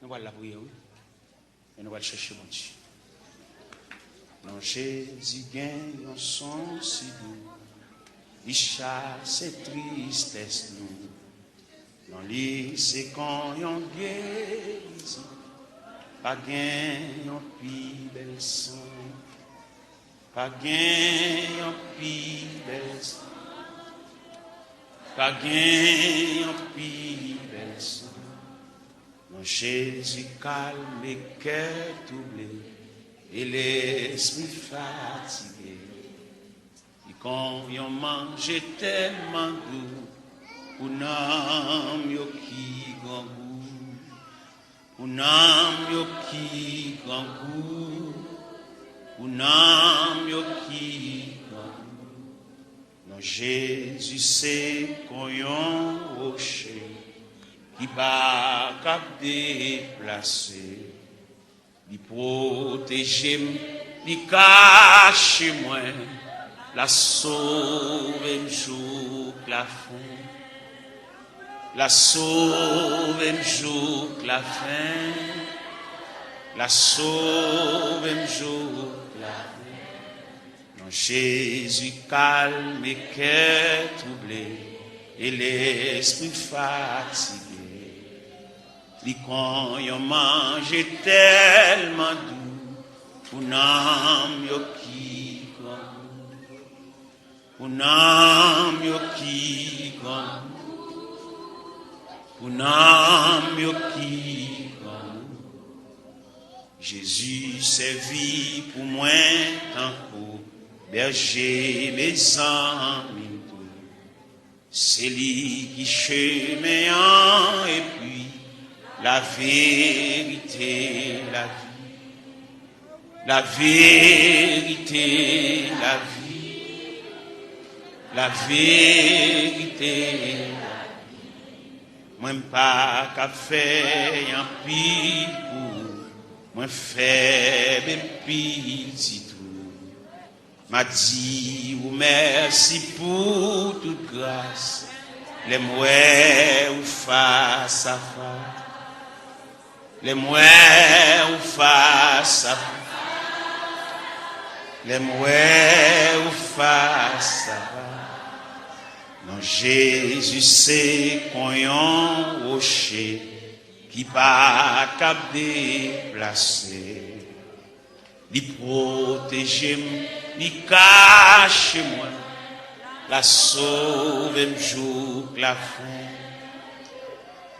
Nous allons la prier, oui. Et nous allons chercher mon Dieu. Non, Jésus gagne un son si doux. Il chasse et tristesse nous. Non, lui, c'est quand on guérit. Pas gagne un plus bel son. Pas gagne un plus bel son. Pas gagne un plus bel son. Non, Jésus calme les cœurs troublés et l'esprit fatigué. Et quand on mange tellement doux, un homme qui grand goût, un homme qui grand goût, un homme qui grand goût. Non, Jésus c'est qu'on yon rocher qui va cap déplacer. Il protège, il cache moi, la sauve un jour la fin, la sauve un jour la fin, la sauve un jour la fin. Non, Jésus calme et cœur troublé et l'esprit fatigué. Li quand yon mange tellement doux, un homme yo qui grand, un homme yo qui grand, un homme yo qui grand. Jésus servit pour moi tant pour berger mes amis. C'est lui qui chemin et puis la vérité, la vie, la vérité, la vie, la vérité, la vie. Moi pas qu'à faire un pile pour moi faible petit tout. M'a dit ou merci pour toute grâce, les mouets ou face à face. Les mouets ou face à les mouets ou face à non, Jésus c'est qu'on yon rocher qui pas cap déplacer. Il protège, il cache moi, la sauve un jour la fin,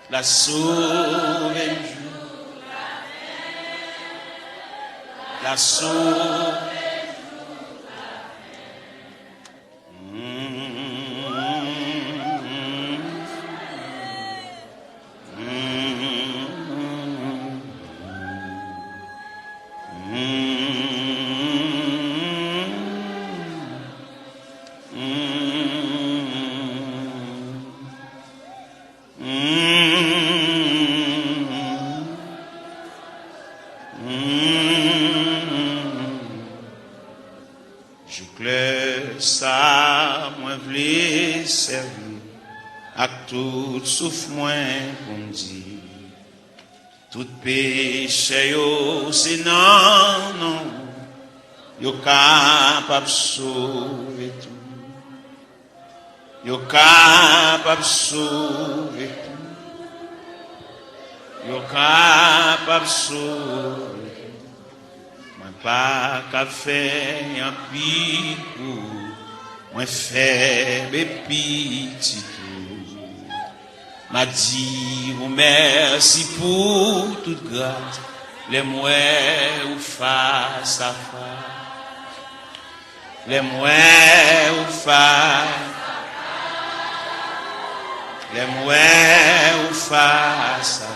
la sauve un jour. La sauve. Tout souffre moins pour me dire, tout péché yo c'est non, non, yo capable sauver tout, yo capable sauver tout, yo capable sauver tout. Moi pas qu'à faire un pile pour moi faible petit. M'a dit ou merci pour toute grâce, les mouets ou face à face, les mouets ou face, les mouets ou face à face.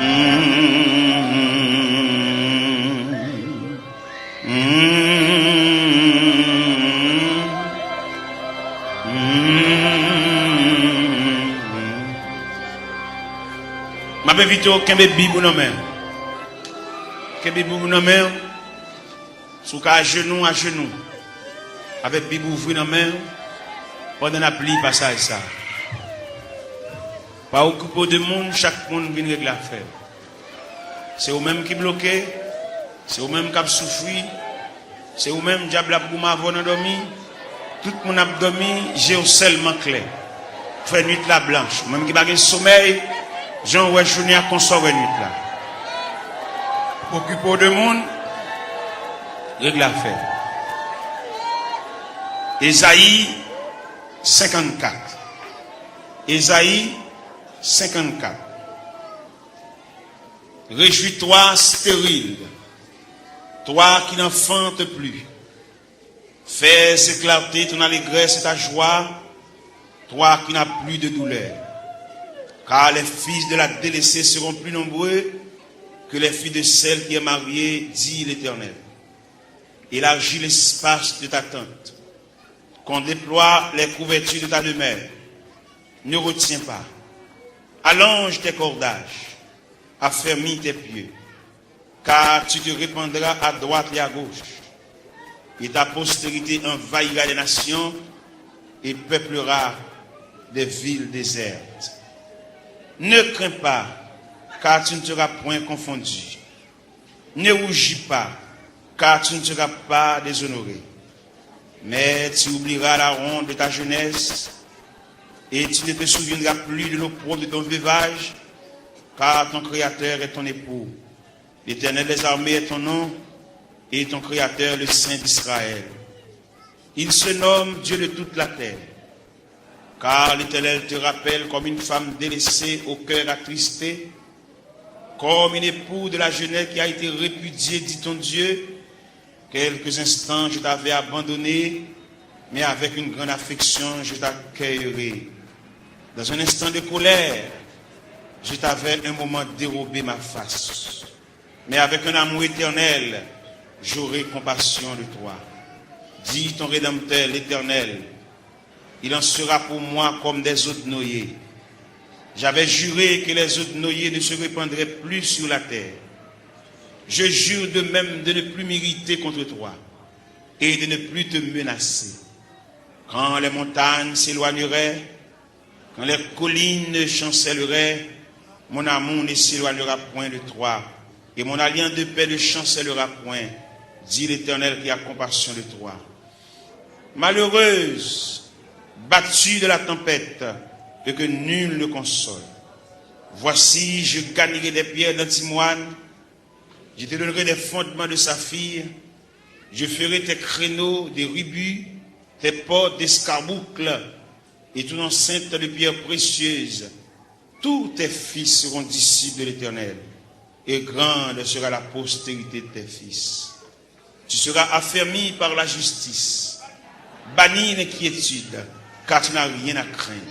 Ma invite au Kembe Bibou non mais. Kembe Bibou non mais. Sous à genoux. Avec Bibou ouvri non mais. Pendant la pluie passage ça. Pas occupé de monde, chaque monde vient régler l'affaire. C'est eux-mêmes qui bloquent, c'est eux-mêmes qui souffrent, c'est eux-mêmes qui ont m'avoir dormi. Tout le monde a dormi, j'ai seulement clair. Fait nuit la blanche, même qui n'a pas de sommeil, Jean ouais journée à consommer nuit là. Occupé de monde, règle l'affaire. Ésaïe 54. Ésaïe 54. Réjouis-toi stérile, toi qui n'enfantes plus. Fais éclater ton allégresse et ta joie, toi qui n'as plus de douleur. Car les fils de la délaissée seront plus nombreux que les filles de celle qui est mariée, dit l'Éternel. Élargis l'espace de ta tente, qu'on déploie les couvertures de ta demeure. Ne retiens pas. Allonge tes cordages, affermis tes pieds, car tu te répandras à droite et à gauche, et ta postérité envahira les nations et peuplera des villes désertes. Ne crains pas, car tu ne seras point confondu. Ne rougis pas, car tu ne seras pas déshonoré. Mais tu oublieras la honte de ta jeunesse, et tu ne te souviendras plus de l'opprobre de ton veuvage, car ton Créateur est ton époux. L'Éternel des armées est ton nom, et ton Créateur le Saint d'Israël. Il se nomme Dieu de toute la terre, car l'Éternel te rappelle comme une femme délaissée au cœur attristé, comme une époux de la jeunesse qui a été répudiée, dit ton Dieu. Quelques instants je t'avais abandonné, mais avec une grande affection je t'accueillerai. Dans un instant de colère, je t'avais un moment dérobé ma face. Mais avec un amour éternel, j'aurai compassion de toi. Dis ton Rédempteur, l'Éternel, il en sera pour moi comme des eaux de noyer. J'avais juré que les eaux de noyer ne se répandraient plus sur la terre. Je jure de même de ne plus m'irriter contre toi et de ne plus te menacer. Quand les montagnes s'éloigneraient, quand les collines chancelleraient, mon amour ne s'éloignera point de toi, et mon alliance de paix ne chancellera point, dit l'Éternel qui a compassion de toi. Malheureuse, battue de la tempête, et que nul ne console. Voici, je gagnerai des pierres d'antimoine, je te donnerai des fondements de saphir, je ferai tes créneaux des rubis, tes portes d'escarboucles, et toute enceinte de pierres précieuses. Tous tes fils seront disciples de l'Éternel, et grande sera la postérité de tes fils. Tu seras affermi par la justice, banni l'inquiétude, car tu n'as rien à craindre.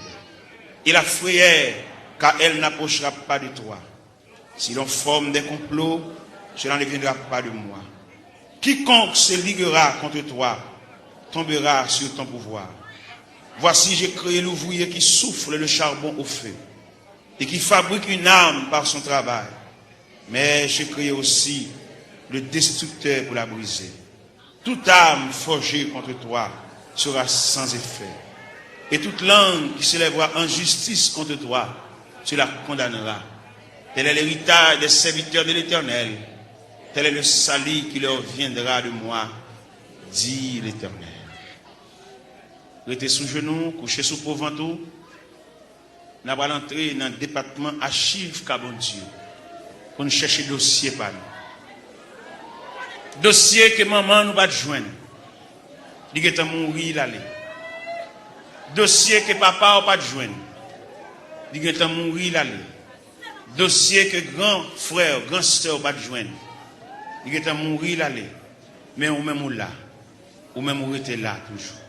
Et la frayeur, car elle n'approchera pas de toi. Si l'on forme des complots, cela ne viendra pas de moi. Quiconque se liguera contre toi tombera sur ton pouvoir. Voici, j'ai créé l'ouvrier qui souffle le charbon au feu et qui fabrique une arme par son travail. Mais j'ai créé aussi le destructeur pour la briser. Toute arme forgée contre toi sera sans effet. Et toute langue qui s'élèvera en justice contre toi, tu la condamneras. Tel est l'héritage des serviteurs de l'Éternel. Tel est le salut qui leur viendra de moi, dit l'Éternel. Restez sous genoux, couchez sous pauvre-ventou. Nous allons entrer dans le département archives Cabon Dieu pour nous chercher dossier par nous. Dossier que maman nous va joindre. Il est mourir l'aller. Dossier que papa n'a pas joindre. Il est mourir l'aller. Dossier que grand frère, grand soeur va joindre. Il est mourir l'aller. Mais ou même là. Ou même ou était là toujours.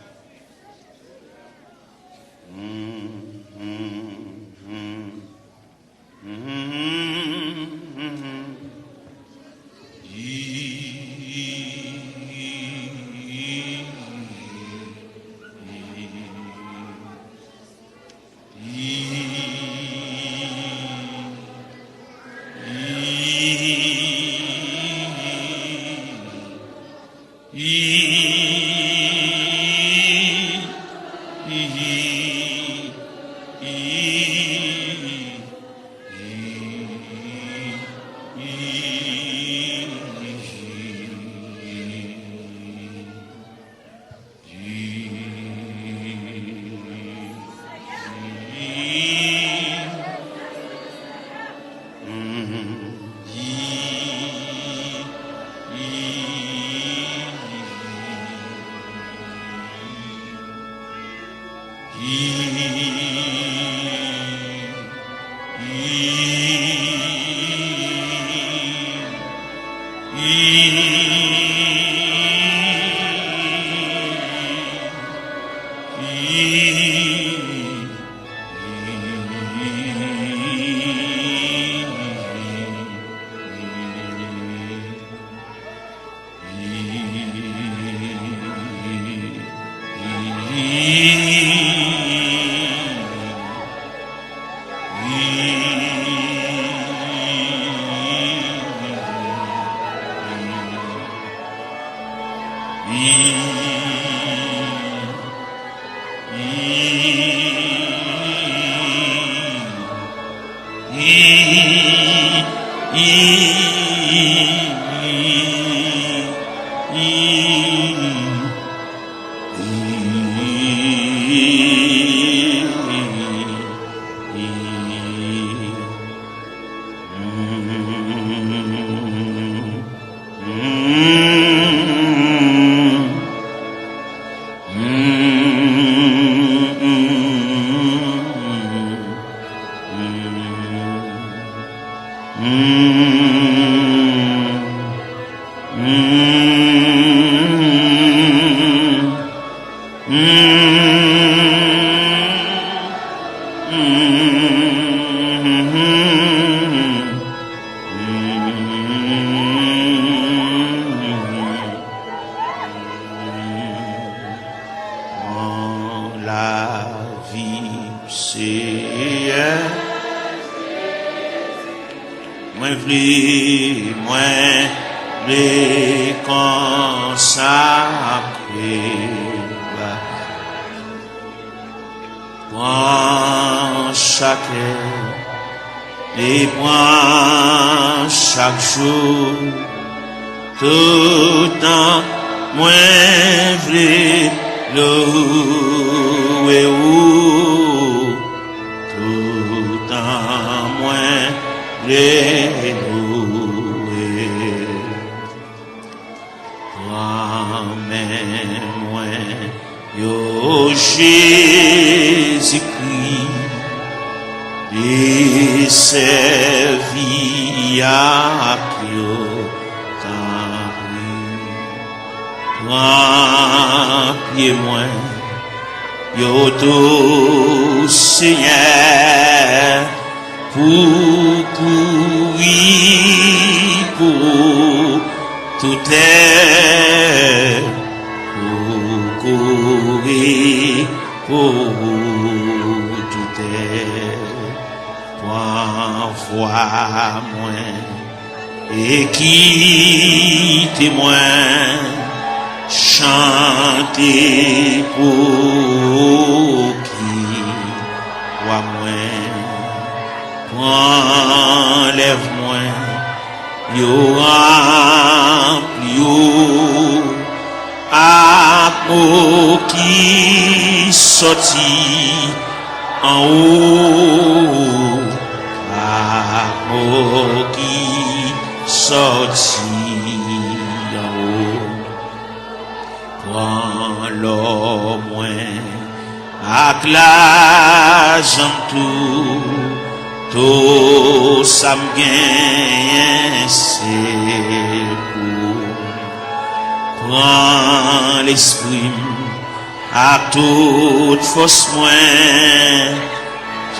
Toute force moins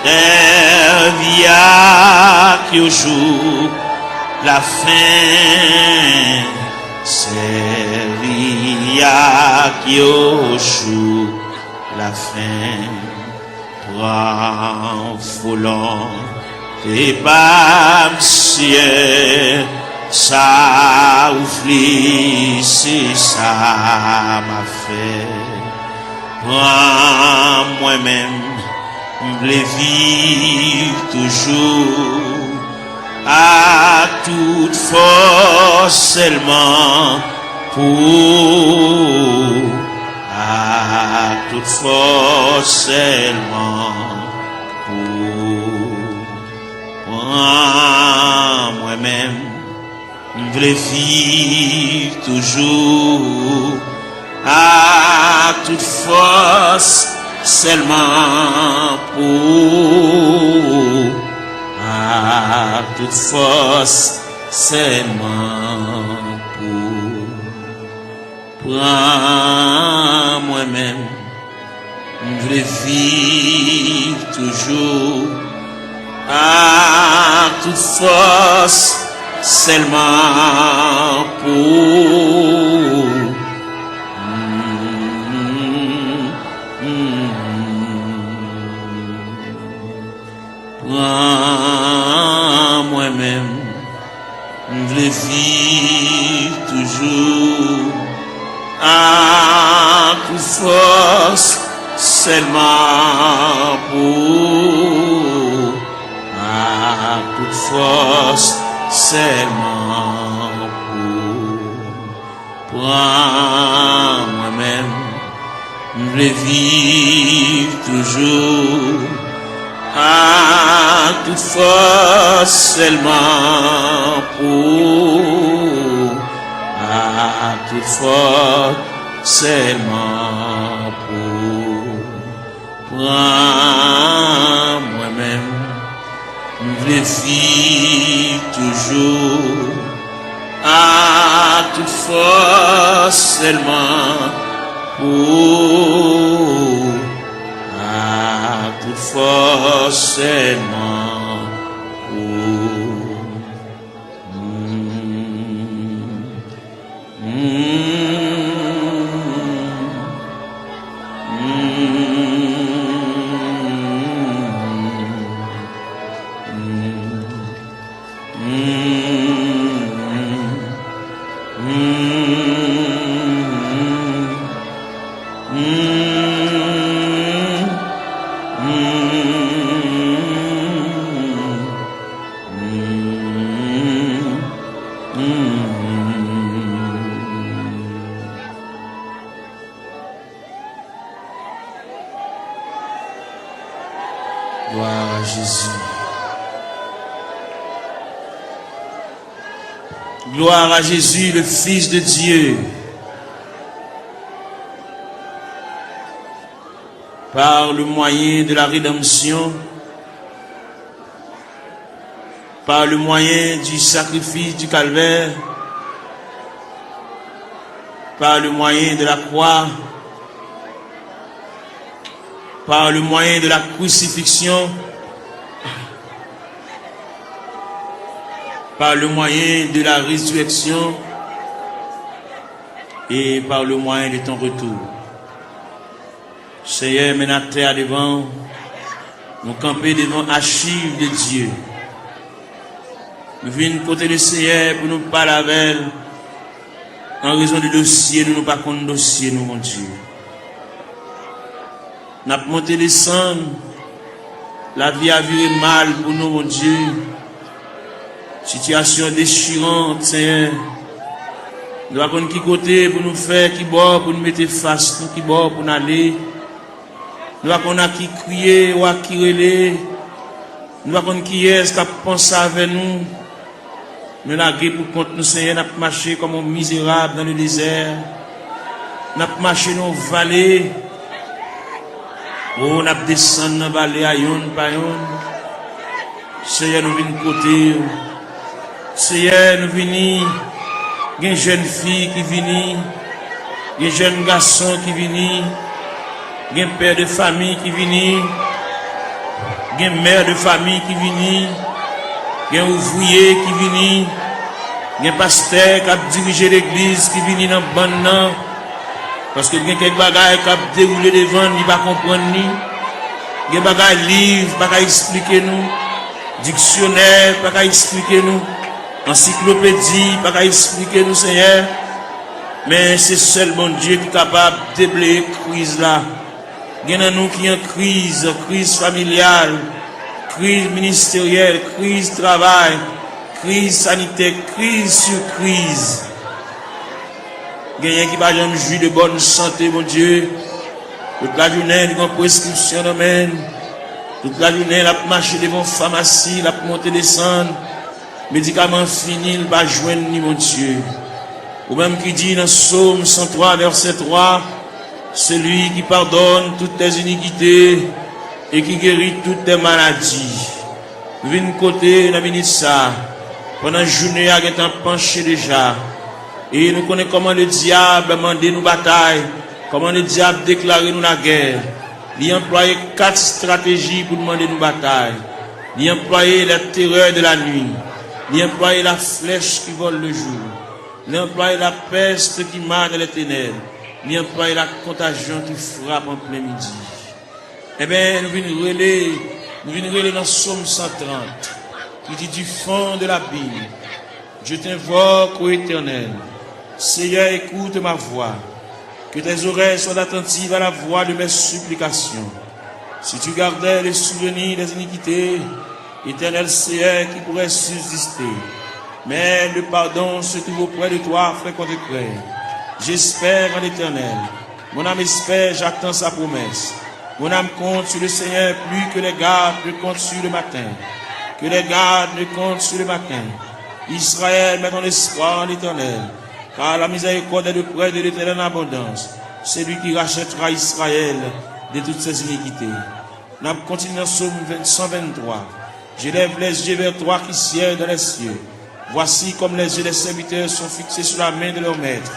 servia qui au jour la fin servia qui au jour la fin toi volant et pas ciel ça ouvrit c'est ça m'a fait moi-même, je vivre toujours à toute force seulement pour à toute force seulement pour moi-même, je veux vivre toujours à toute force, seulement pour, à toute force, seulement pour. Prends moi-même, je veux vivre toujours à toute force, seulement pour. Prends moi-même, je veux vivre toujours à toute force, seulement pour, à toute force, seulement pour. Prends moi-même, je veux vivre toujours à toute force, seulement pour, à toute force, seulement pour. Prends moi-même, je veux vivre toujours à toute force, seulement pour, à toute force, seulement pour. Gloire à Jésus. Gloire à Jésus, le Fils de Dieu. Par le moyen de la rédemption, par le moyen du sacrifice du calvaire, par le moyen de la croix, par le moyen de la crucifixion, par le moyen de la résurrection et par le moyen de ton retour. Seigneur, mets notre terre devant, nous camper devant l'archive de Dieu. Nous venons côté le Seigneur pour nous parler avec elle. En raison du dossier, nous ne pas contre dossier, nous, mon Dieu. Nous avons monté les cendres. La vie a viré mal pour nous, mon Dieu. Situation déchirante, Seigneur. Nous avons qui côté pour nous faire, qui bord pour nous mettre face, nous qui bord pour nous aller. Nous avons qui crier ou qui relais. Nous avons qui est-ce qui pense avec nous. Nous avons pour contre nous, Seigneur, nous avons marché comme un misérable dans le désert. Nous avons marché dans les vallées. Oh, nous avons descendu dans les vallées à yon par yon. Seigneur, nous venons côté. Seigneur, nous venons. Il y a une jeune fille qui vient. Il y a un jeune garçon qui vient. Il y a un père de famille qui vient. Il y a une mère de famille qui vient. Il y a un ouvrier qui vient. Il y a un pasteur qui a dirigé l'église qui vient dans le ban. Parce que il y a quelques bagages qui a déroulé devant, il ne va pas comprendre. Il y a des bagages livres, il ne va pas expliquer nous. Dictionnaire, il ne va pas expliquer nous. Encyclopédie, il ne va pas expliquer nous, Seigneur. Mais c'est seul bon Dieu qui est capable de déblayer la crise là. Il y a nous qui ont crise familiale, crise ministérielle, crise travail, crise sanitaire, crise sur crise. Il y a qui va jamais jouir de bonne santé, mon Dieu. Toute la journée, il y a une prescription d'amène. Toute la journée, il a marché devant la pharmacie, il a monté descendre. médicament fini, il va joindre ni mon Dieu. Ou même qui dit dans Psaume 103, verset 3, celui qui pardonne toutes tes iniquités et qui guérit toutes tes maladies. Nous venons côté, nous venons ça. Pendant la journée, il est penché déjà. Et nous connaissons comment le diable a demandé nous bataille, comment le diable a déclaré nous la guerre. Il a employé 4 stratégies pour demander nous bataille. Il a employé la terreur de la nuit. Il a employé la flèche qui vole le jour. Il a employé la peste qui marche dans les ténèbres. Il a employé la contagion qui frappe en plein midi. Eh bien, nous venons relayer dans Psaume 130, qui dit du fond de l'abîme, je t'invoque, ô Éternel. Seigneur, écoute ma voix. Que tes oreilles soient attentives à la voix de mes supplications. Si tu gardais les souvenirs des iniquités, Éternel Seigneur, qui pourrait subsister. Mais le pardon se trouve auprès de toi, frère contre frère. J'espère en l'Éternel. Mon âme espère, j'attends sa promesse. Mon âme compte sur le Seigneur plus que les gardes ne comptent sur le matin. Que les gardes ne comptent sur le matin. Israël, met ton espoir en l'Éternel. Car la miséricorde est de près de l'Éternel en abondance. C'est lui qui rachètera Israël de toutes ses iniquités. Nous continuons dans Psaume 123. J'élève les yeux vers toi qui sièges dans les cieux. Voici comme les yeux des serviteurs sont fixés sur la main de leur maître,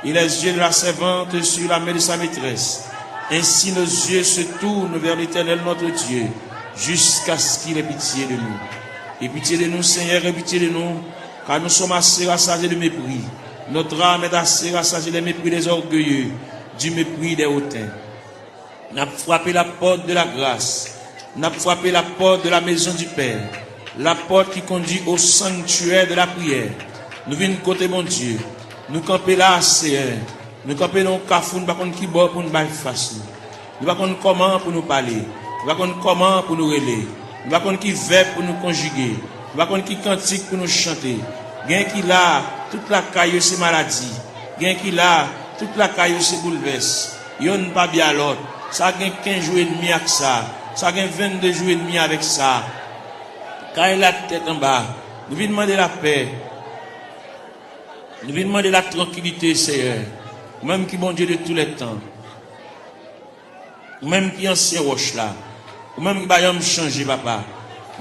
et les yeux de la servante sur la main de sa maîtresse. Ainsi nos yeux se tournent vers l'Éternel notre Dieu, jusqu'à ce qu'il ait pitié de nous. Et pitié de nous, Seigneur, et pitié de nous, car nous sommes assez rassasiés de mépris. Notre âme est assez rassasiée des mépris des orgueilleux, du mépris des hautains. N'a frappé la porte de la grâce, n'a frappé la porte de la maison du Père, la porte qui conduit au sanctuaire de la prière. Nous venons côté mon Dieu, nous camper là, Seigneur. Nous camper dans le cafou, nous ne savons pas qui bord pour nous faire face. Nous ne savons pas comment pour nous parler. Nous ne savons pas comment pour nous relayer. Nous ne savons pas qui verbe pour nous conjuguer. Nous ne savons pas qui cantique pour nous chanter. Gain qui là, toute la caille c'est maladie. Gain qui là, toute la caille c'est bouleverse. Yon pas bien l'autre. Ça gagne 15 jours et demi avec ça. Ça gagne 22 jours et demi avec ça. Quand il a la tête en bas, nous venons demander la paix. Nous venons demander la tranquillité, Seigneur. Même qui bon Dieu de tous les temps. Même qui ancien roche là. Même qui va me changer, papa.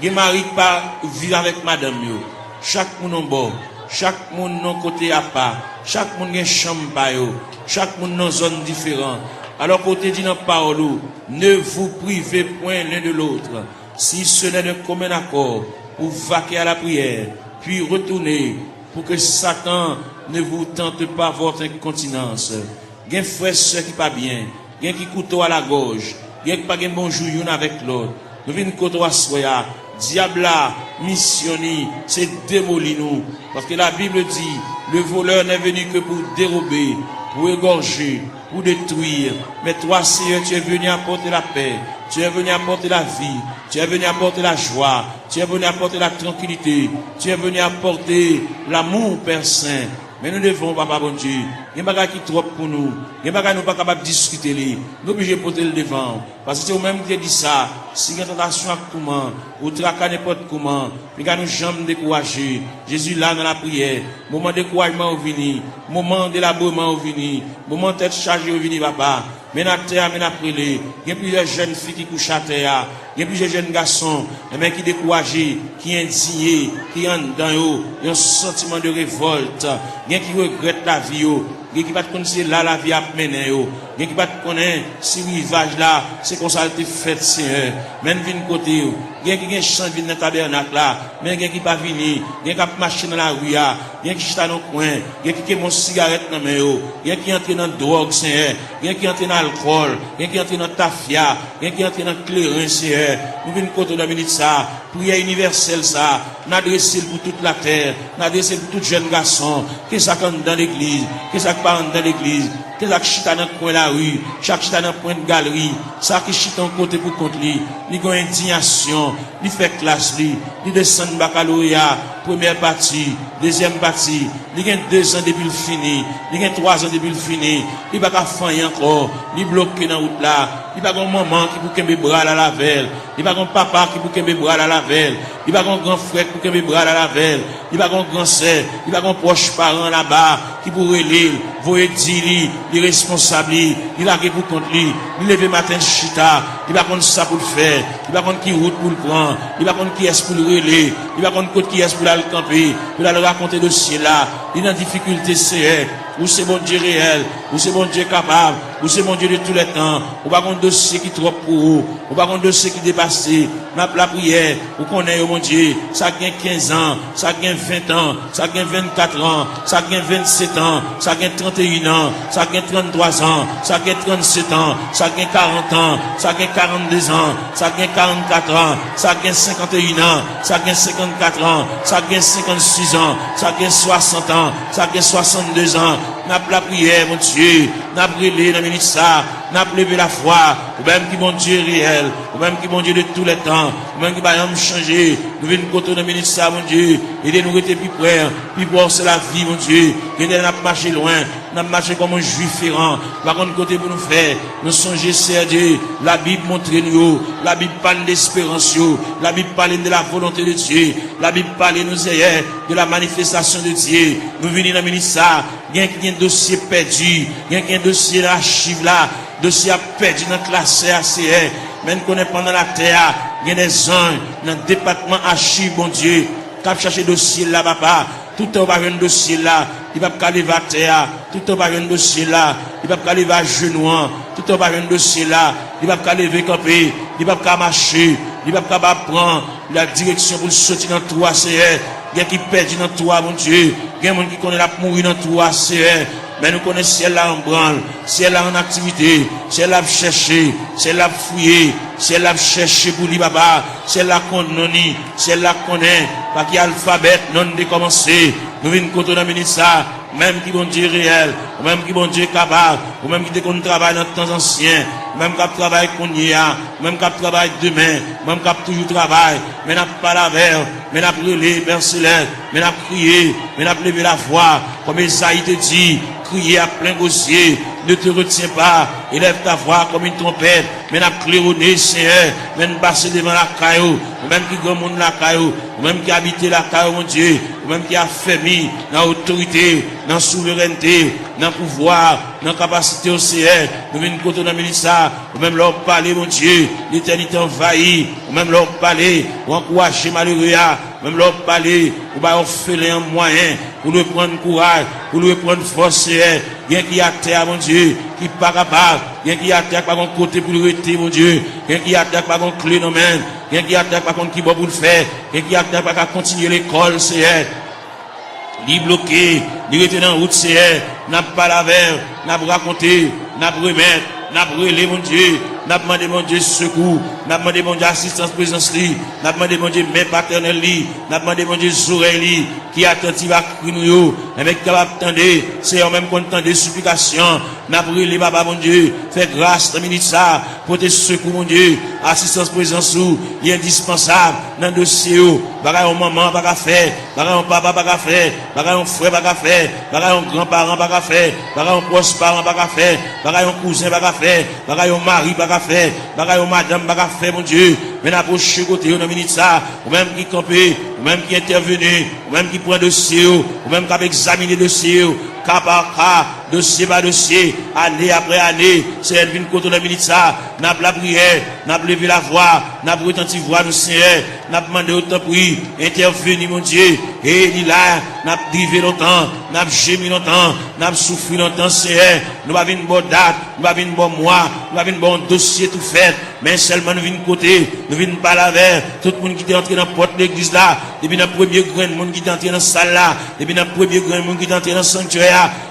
Qui mari pas vivre avec madame yo. Chaque monde en bas. Chaque monde non côté à part. Chaque monde a une chambre pa yo. Chaque monde dans zone différente. Alors côté dit dans parole, ne vous privez point l'un de l'autre. Si ce n'est de commun accord pour vaquer à la prière, puis retourner pour que Satan ne vous tente pas votre incontinence. Gen frère soeur qui pas bien, gen qui couteau à la gorge, gen qui pas gen bonjour yon avec l'autre. Nous venons couteau à soya, diable là, missionné, c'est démolir nous. Parce que la Bible dit, le voleur n'est venu que pour dérober, pour égorger, pour détruire. Mais toi, Seigneur, tu es venu apporter la paix. Tu es venu apporter la vie. Tu es venu apporter la joie. Tu es venu apporter la tranquillité. Tu es venu apporter l'amour, Père Saint. Mais nous devons, papa bon Dieu, il y a des bagages qui trop pour nous. Il y a des bagages qui nous pas capables de discuter. Nous sommes obligés de porter le devant. Parce que c'est vous-même qui dit ça. Si il y a une tentation à comment, ou traquer n'importe comment, puis nous jamais décourager. Jésus là dans la prière. Moment de découragement au vini. Moment d'élaboration au vini. Moment de tête chargée au vini, papa. Mais na terre, mais na prélé. Il y a plusieurs jeunes filles qui couchent à terre. Il y a plusieurs jeunes garçons, mais qui découragés, qui indignés, qui ont dans eux, un sentiment de révolte. Il y a qui regrettent la vie. Il y a qui ne connaissent pas là la vie à mener. Il y a qui ne connaissent pas ce rivage là, c'est comme ça que fait, Seigneur. Même vin côté. Il y a qui chante dans le tabernacle là, mais il y a qui pas venir. Il y a qui marche dans la rue. Il y a qui chita dans le coin. Il y a qui mon cigarette dans la main. Il y a qui entre dans la drogue, Seigneur. Il y a qui entre dans l'alcool. Il y a qui entre dans la tafia. Il y a qui entre dans le clairin, Seigneur. Nous venons côté de la minute ça. Prière universelle ça. N'adresser pour toute la terre. N'adresser pour tout jeune garçon. Qu'est-ce ça dans l'église? Qu'est-ce ça parle dans l'église? que chaque chita dans coin la rue, chaque chita dans point de galerie, ça qui chita en côté pour contre lui, il a indignation, il fait classe lui, il descend baccalauréat, première partie, deuxième partie, il a 2 ans depuis le fini, il a 3 ans depuis le fini, il va pas faire encore, il bloqué dans route là, il va pas un maman qui pour qu'un bras à la velle, il va pas un papa qui pour qu'un bras à la velle, il va pas un grand frère pour qu'un bras à la velle, il va pas un grand sœur, il va pas un proche parent là-bas qui pourrait l'île, voyer dire les responsables, il a pour contre lui, il lever matin chita, il va contre ça pour le faire, il va contre qui route pour le prendre, il va contre qui est pour le relais, il va contre qui est pour aller camper, pour aller raconter le ciel là, il a une difficulté c'est ou c'est bon Dieu réel, ou c'est bon Dieu capable, ou c'est bon Dieu de tous les temps, ou pas un dossier qui est trop pour vous, ou pas un dossier qui dépasse, n'a la prière, ou qu'on est, mon Dieu, ça gagne 15 ans, ça gagne 20 ans, ça gagne 24 ans, ça gagne 27 ans, ça gagne 31 ans, ça gagne 33 ans, ça gagne 37 ans, ça gagne 40 ans, ça gagne 42 ans, ça gagne 44 ans, ça gagne 51 ans, ça gagne 54 ans, ça gagne 56 ans, ça gagne 60 ans, ça gagne 62 ans, n'a la prière, mon Dieu, n'a brûlé dans minute ça, n'a levé la foi, ou même qui bon Dieu réel, ou même qui bon Dieu de tous les temps, ou même qui va me changer, nous venons côté dans minute ça, mon Dieu, et nous rester plus près, puis voir c'est la vie, mon Dieu, et nous n'a marché loin, n'a marché comme un juif errant, par contre côté pour nous faire, nous songer c'est Dieu, la Bible montre nous, la Bible parle d'espérance, la Bible parle de la volonté de Dieu, la Bible parle nous hier de la manifestation de Dieu, nous venons dans minute ça, il y a un dossier perdu, il y a un dossier d'archive là, dossier perdu dans la classe ACR, même qu'on est pendant la terre, il y a des anges dans le département archive, bon Dieu, qui a cherché dossier là, papa, tout le temps va un dossier là, il va pas aller à terre, tout le temps va un dossier là, il va pas aller à genoux, tout le temps va un dossier là, il va pas lever camper, il va pas marcher, il va pas prendre la direction pour sortir dans tout ACR, il y a qui perdu dans tout, mon Dieu, il y a des gens qui connaissent la mourir dans tout ACR. Mais nous connaissons celle là en branle, celle là en activité, celle là chercher, celle là fouiller, celle là chercher pour lui papa, celle là qu'on noni, celle là qu'on est, pas qu'il y a alphabet non décommencé. Nous venons côté dans minute ça, même qui bon Dieu réel, ou même qui bon Dieu capable, ou même qui qu'on travaille dans le temps ancien, même qui travaille qu'on y a, même qui travaille demain, même qui toujours travaille, mais n'a pas la verre, mais n'a brûlé, Père Céleste, mais n'a crié, mais n'a levé la voix, comme Isaïe te dit, crier à plein gosier, ne te retiens pas, élève ta voix comme une trompette, mais n'a claironné, Seigneur, même passer devant la caillou, ou même qui grand monde la caillou, ou même qui habite la caillou, mon Dieu, ou même qui a fermé dans l'autorité, dans la souveraineté, dans le pouvoir, dans la capacité au Seigneur, nous venons côté dans le ministère, ou même leur parler, mon Dieu, l'éternité envahie, ou même leur parler, ou encourager malheureux, même leur parler, ou bah offrir un moyen, pour lui prendre courage, pour lui prendre force, bien qu'il y a terre, mon Dieu, qui pas capable, bien qu'il y a terre, pas mon côté pour le rester, mon Dieu, bien qu'il y a terre, pas mon clé, non, même, bien qu'il y a terre, pas contre qui va pour le faire, bien qu'il y a terre, pas continuer l'école, c'est ni bloqué, ni rester dans la route, c'est n'a pas la verre, n'a pas raconté, n'a pas remettre, n'a pas relé, mon Dieu, n'a pas demandé, mon Dieu, secours, n'a pas demandé, mon Dieu, assistance, présence, n'a pas demandé, mon Dieu, main paternelle, n'a pas demandé, mon Dieu, oreilles, qui attentive à crier, et mec, capable d'attendre, c'est en même content des supplications, n'a pas relé, papa, mon Dieu, fais grâce, dans minute ça, pour tes secours, mon Dieu, assistance, présence, il est indispensable, dans le dossier, bagaille, maman, pas qu'à faire, bagaille, papa, pas qu'à faire, bagaille, frère, pas qu'à faire, bagaille, grand-parent, pas qu'à faire, bagaille, proche parent, pas qu'à faire, bagaille, cousin, pas qu'à faire, bagaille, mari, pas qu'à faire, bagaille, madame, pas qu'à faire, mon Dieu, mais n'approche côté, dans minute ça, ou même qui campé, ou même qui intervenu, ou même qui prend dossier, ou même qui a examiné dossier, cas par cas, dossier par dossier, année après année, c'est elle vient côté de la minute ça, n'a pas la prière, n'a pas levé la voix, n'a pas retenti voix du Seigneur, n'a pas demandé autant pour intervenir, mon Dieu, et il là, n'a pas drivé longtemps, n'a pas gémi longtemps, n'a pas souffert longtemps, Seigneur, nous avons une bonne date, nous avons une bonne mois, nous avons une bon dossier tout fait, mais seulement nous venons côté, nous venons pas la vers, tout le monde qui est entré dans la porte de l'église là, depuis le premier grand monde qui est entré dans la salle là, depuis le premier grand monde qui est entré dans le sanctuaire,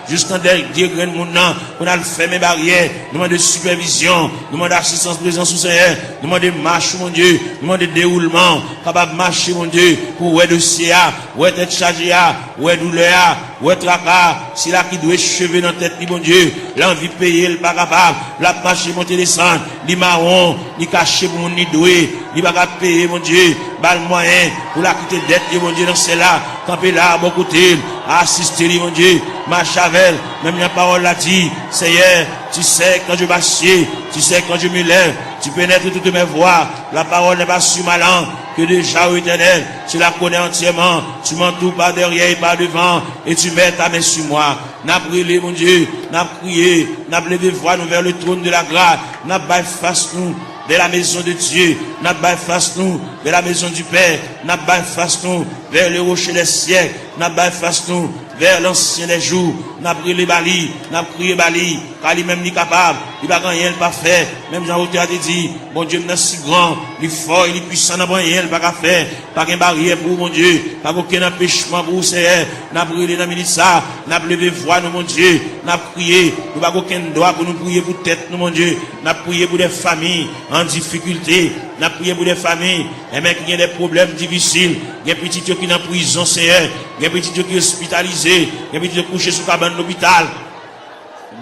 jusqu'en dernier grain de monde, on a le fait mes barrières, nous demandons de supervision, nous demandons d'assistance présence au Seigneur, nous demandons de marche, mon Dieu, nous demandons de déroulement, capable de marcher, mon Dieu, pour ouais dossier, ouais tête chargée, ouais douleur, ouais tracas, c'est là qui doit cheveux dans la tête, mon Dieu, l'envie de payer, le pas capable, la marcher, monter, descendre, ni marron, ni caché pour mon ni doué, ni pas capable payer, mon Dieu, bal moyen, pour la quitter dette, mon Dieu, dans celle-là, camper là, bon côté, assister, mon Dieu, marche avec, même la parole l'a dit, Seigneur, tu sais quand je m'assieds, tu sais quand je me lève, tu pénètres toutes mes voies, la parole n'est pas sur ma langue, que déjà, ô Éternel, tu la connais entièrement, tu m'entoures par derrière et par devant, et tu mets ta main sur moi. N'a brûlé, mon Dieu, n'a prié, n'a levé voix nous vers le trône de la grâce, n'a baillé face nous vers la maison de Dieu, n'a baillé face nous vers la maison du Père, n'a baillé face nous vers le rocher des siècles, n'a baillé face nous vers l'ancien des jours, n'a brûlé Bali, n'a crié Bali, car lui-même n'est capable, il va rien pas faire, même Jean-Auté a dit, mon Dieu, il est si grand, il est fort, il est puissant, n'a rien pas faire, pas qu'une barrière pour mon Dieu, pas aucun empêchement pour Seigneur, n'a brûlé dans le ministère, n'a levé voix, nous, mon Dieu, n'a prié, nous pas aucun droit pour nous prier pour tête, nous, mon Dieu, n'a prié pour des familles en difficulté, n'a prié pour des familles, et même qui ont des problèmes difficiles, il y a des petits qui sont en prison, Seigneur, il y a des petits qui sont hospitalisés, il y a des petits qui sont couchés sous cabane de l'hôpital,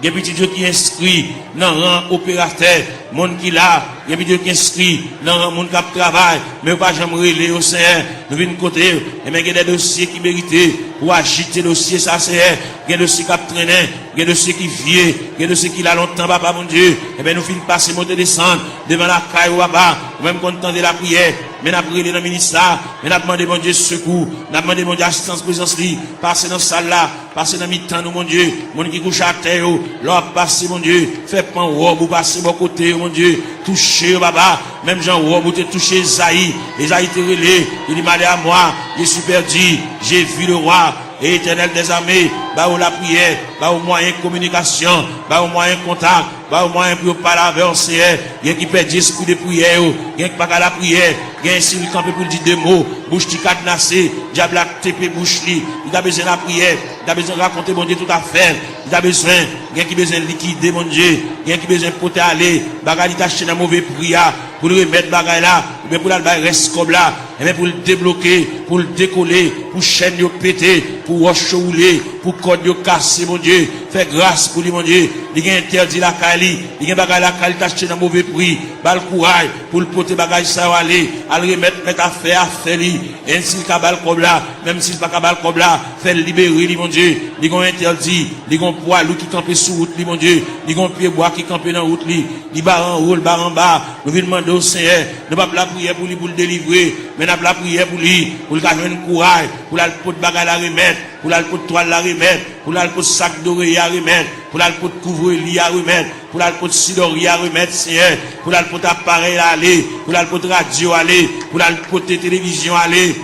il y a des petits qui sont inscrits dans le rang opérateur, monde qui là, il y a des petits qui sont inscrits dans le rang monde qui travaille, mais pas jamais relé au Seigneur, nous venons côté, et même il y a des dossiers qui méritent pour agiter le dossier, ça Seigneur, il y a des dossiers qui traînent, il y a des dossiers qui viennent, il y a des dossiers qui là longtemps, papa mon Dieu, et bien nous finissons passer, monter, descendre, devant la caille ou papa, même content de la prière, mais n'a prié dans le ministère, mais n'a demandé mon Dieu secours, n'a demandé mon Dieu assistance présence li, passer dans salle là, passer dans mi-temps nous mon Dieu, mon qui couche à terre, l'or passer mon Dieu, fait pan robe ou passer bon côté mon Dieu, toucher papa, même Jean robe ou te toucher Esaïe te relé, il dit malé à moi, je suis perdu, j'ai vu le roi, et Éternel des armées, bah la prière, bah au moyen de communication, bah au moyen de contact, bah au moyen pour parler avec le Seigneur, il y a qui perd l'esprit de prière, il y a qui pas à la prière, il y a un s'il campé pour dire deux mots, bouche qui cadenassé, diable TP bouche li, il a besoin de la prière, il a besoin de raconter mon Dieu tout à fait, il a besoin, il y a qui besoin de liquider mon Dieu, il y a qui besoin de porter aller, bagarre d'acheter dans mauvais prix pour le remettre bagarre là, mais pour la reste comme là, et bien pour le débloquer, pour le décoller, pour chaîne de péter, pour roche rouler, pour code de casser mon Dieu, fais grâce pour lui mon Dieu, il a interdit la Kali, il y a bagarre la Kali d'acheter dans mauvais prix, bal courage pour le porter bagarre ça aller, à le remettre mettre à faire lui, et s'il cabal comme là, même s'il pas cabal comme là, fait libérer lui mon Dieu, il a interdit, il a poids qui campe sous route lui mon Dieu, il a pied bois qui campe dans route lui, il bar en haut, le bar en bas, nous venons demander au Seigneur, ne pas la prière pour lui pour le délivrer, mais n'a pas la prière pour lui, pour le gagner un courage, pour la pot de bagarre la remettre, pour la pot de toile la remettre, pour la pot de sac d'oreille à remettre, pour la pot de couvre-lit à remettre, pour la pot de sidori à remettre, Seigneur, pour la pot d'appareil à aller, pour la pot de radio à aller, pour la pot de télévision à aller,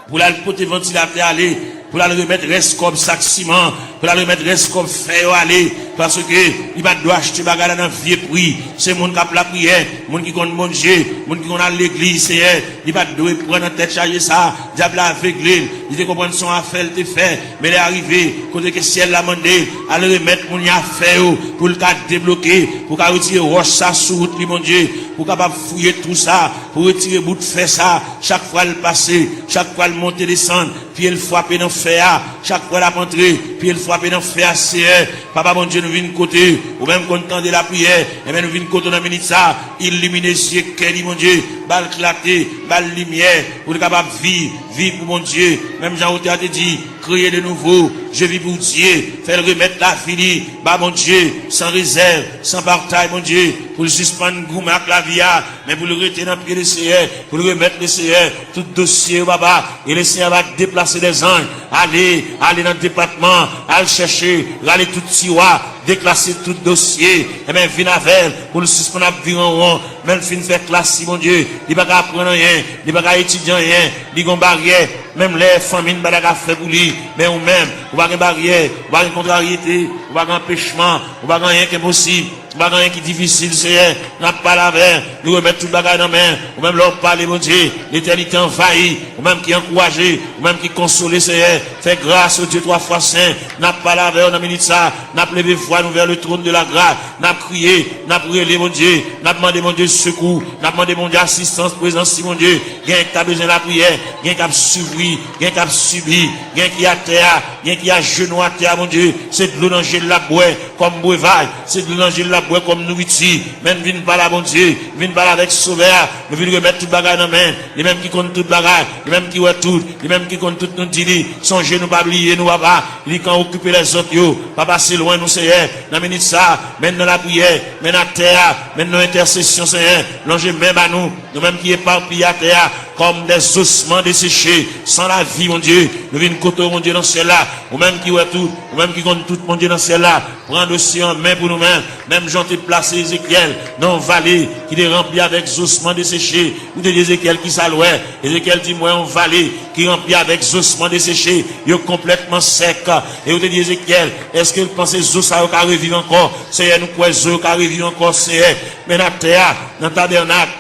pour la pot de ventilateur à aller, pour la remettre reste comme sac ciment, pour la remettre reste comme fer à aller, parce que il va doit acheter bagarre dans vieux prix, c'est mon qui a la prière, mon qui compte manger, mon qui compte à l'église, Seigneur, il va devoir prendre en tête charger ça, diable aveuglé, il te comprend son affaire, te fait, mais il est arrivé, côté que ciel l'a demandé, à le remettre mon affaire, pour le cas débloquer, pour qu'à retirer roche ça sous route, mon Dieu, pour capable fouiller tout ça, pour retirer bout de fer ça, chaque fois le passer, chaque fois le monter, descendre, puis il frapper dans fer, chaque fois la rentrer, puis il frapper dans fer, Seigneur, papa mon Dieu, nous venons côté, ou même content de la prière, et bien nous venons côté dans le ministère, illuminer les yeux, mon Dieu, balle clarté, balle lumière, pour être capable de vivre pour mon Dieu, même Jean-Auté a dit, créer de nouveau, je vis pour Dieu, faire remettre la fini, bah mon Dieu, sans réserve, sans partage, mon Dieu, pour le suspendre, gourmet avec la vie, mais pour le retenir dans le pied du Seigneur, pour le remettre le Seigneur, tout dossier, papa, et le Seigneur va déplacer des anges, aller dans le département, aller chercher, aller tout tiroir, déclasser tout dossier, et bien, venir avec, pour le suspendre, venir en rond, même fin faire classe, mon Dieu, il va pas apprendre rien, il va pas étudier rien, il va pas barrière, même les familles, il va pas faire pour lui, mais ou même, ou pas une barrière, ou pas une contrariété, ou pas un empêchement, ou pas rien qui est possible, Bagay qui difficile, Seigneur, n'a pas la veine, nous remettre tout bagay dans main, ou même leur parler, mon Dieu, l'éternité envahie, ou même qui encourage, ou même qui console, Seigneur, fait grâce au Dieu 3 fois saint, n'a pas la veine, on a mis ça, n'a levé foi nous vers le trône de la grâce, n'a crié, n'a prié, mon Dieu, n'a demandé, mon Dieu, secours, n'a demandé, mon Dieu, assistance, présence, si mon Dieu, gain qui a besoin de la prière, gain qui a subi, gain qui a subi, gain qui a terre, gain qui a genou à terre, mon Dieu, c'est de l'eau dans le la bois, comme breuvage, c'est de l'eau dans le la bois comme nourriture, même viens pas là, bon Dieu, viens pas là avec sauveur, nous viens remettre tout bagage dans main, les mêmes qui comptent tout bagage, les mêmes qui voient tout, les mêmes qui comptent tout nous dit, songez nous pas oublier nous papa, les quand occuper les autres yo, pas passer loin nous Seigneur, dans minute ça, maintenant la prière, maintenant la terre, maintenant l'intercession Seigneur, longer même à nous mêmes qui éparpillés à terre, comme des ossements desséchés, sans la vie, mon Dieu, nous venons côté, mon Dieu, dans celle-là, ou même qui voit tout, ou même qui compte tout, mon Dieu, dans celle-là, prends dossier en main pour nous-mêmes, même j'en t'ai placé Ézéchiel, dans vallée, qui est rempli avec ossements desséchés, ou de Ézéchiel qui s'allouait, Ézéchiel dit, moi, en vallée, qui est rempli avec ossements desséchés, il est complètement sec, et vous te dit Ézéchiel, est-ce que vous pensez que ça va revivre encore, Seigneur, nous croyons que ça va revivre encore, Seigneur, mais dans la terre, dans le tabernacle,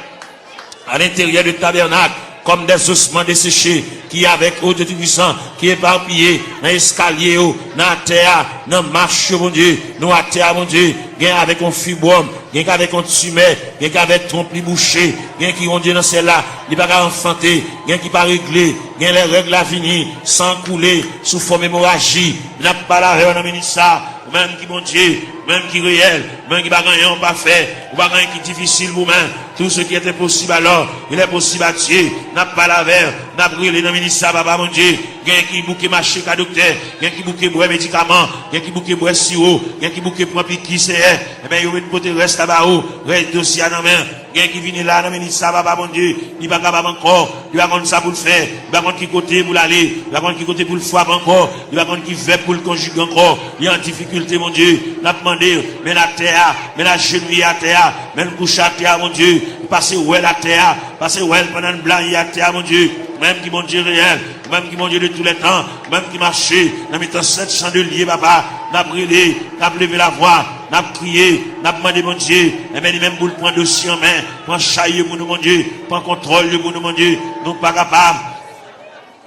à l'intérieur du tabernacle, comme des ossements desséchés, qui avec eau de puissant, qui éparpillé, dans l'escalier, dans la terre, dans la marche, mon Dieu, nous à terre, mon Dieu, gain avec un fibrome, gain avec un tumeur, gain avec trompe bouché, gain qui ont Dieu dans celle-là, il pas qu'à enfanter, gain qui pas réglé, gain les règles à venir, sans couler, sous forme hémorragie, n'a pas la règle dans le ministère, même qui bon Dieu, même qui réel, même qui pas gagné, pas fait, ou pas gagné qui difficile vous-même, tout ce qui était possible alors, il est possible à Dieu, n'a pas la verre, n'a brûlé dans le ministère, papa mon Dieu, gain qui bouquet marché qu'à docteur, gain qui bouquet boire médicaments, gain qui bouquet boire sirop, gain qui bouquet prend piqui c'est, eh ben, il y a une côté reste là-bas, reste dossier à la main, gain qui vient là dans le ministère, papa mon Dieu, il va capable encore, il va contre ça pour le faire, il va contre qui côté pour l'aller, il va contre qui côté pour le frapper encore, il va contre qui fait pour le conjuguer encore, il y a en difficulté, mon Dieu, n'a demandé, mais la terre, mais la genouille à terre, mais le couche à terre, mon Dieu, passer où est la terre, passer où est pendant le blanc à terre, mon Dieu, même qui mon Dieu réel, même qui mon Dieu de tous les temps, même qui marchait, dans mes temps 700 de liés, papa, n'a brûlé, n'a levé la voix, n'a crié, n'a demandé mon Dieu, et même pour le prendre dossier en main, prendre chaille pour nous, mon Dieu, prendre contrôle pour nous, mon Dieu, nous pas capables.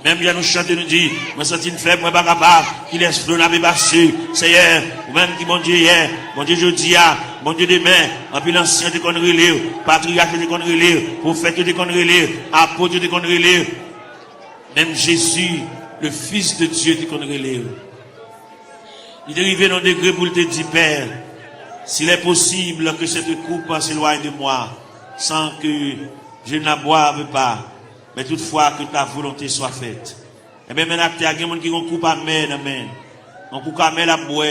Même bien nous chanter, nous dit, moi senti une faible, moi pas capable, qui laisse flot la passé, Seigneur, ou même qui mon Dieu hier, mon Dieu jeudi, mon Dieu demain, en plus l'ancien de conneries lire, patriarche de conneries lire, prophète de conneries lire, apôtre de conneries lire, même Jésus, le Fils de Dieu de conneries lire. Il est arrivé dans le degré pour te dire, Père, s'il est possible que cette coupe s'éloigne de moi, sans que je ne la boive pas, mais toutefois que ta volonté soit faite. Et bien maintenant, il y a des gens qui ont coupé à main, on coupe à main la boire,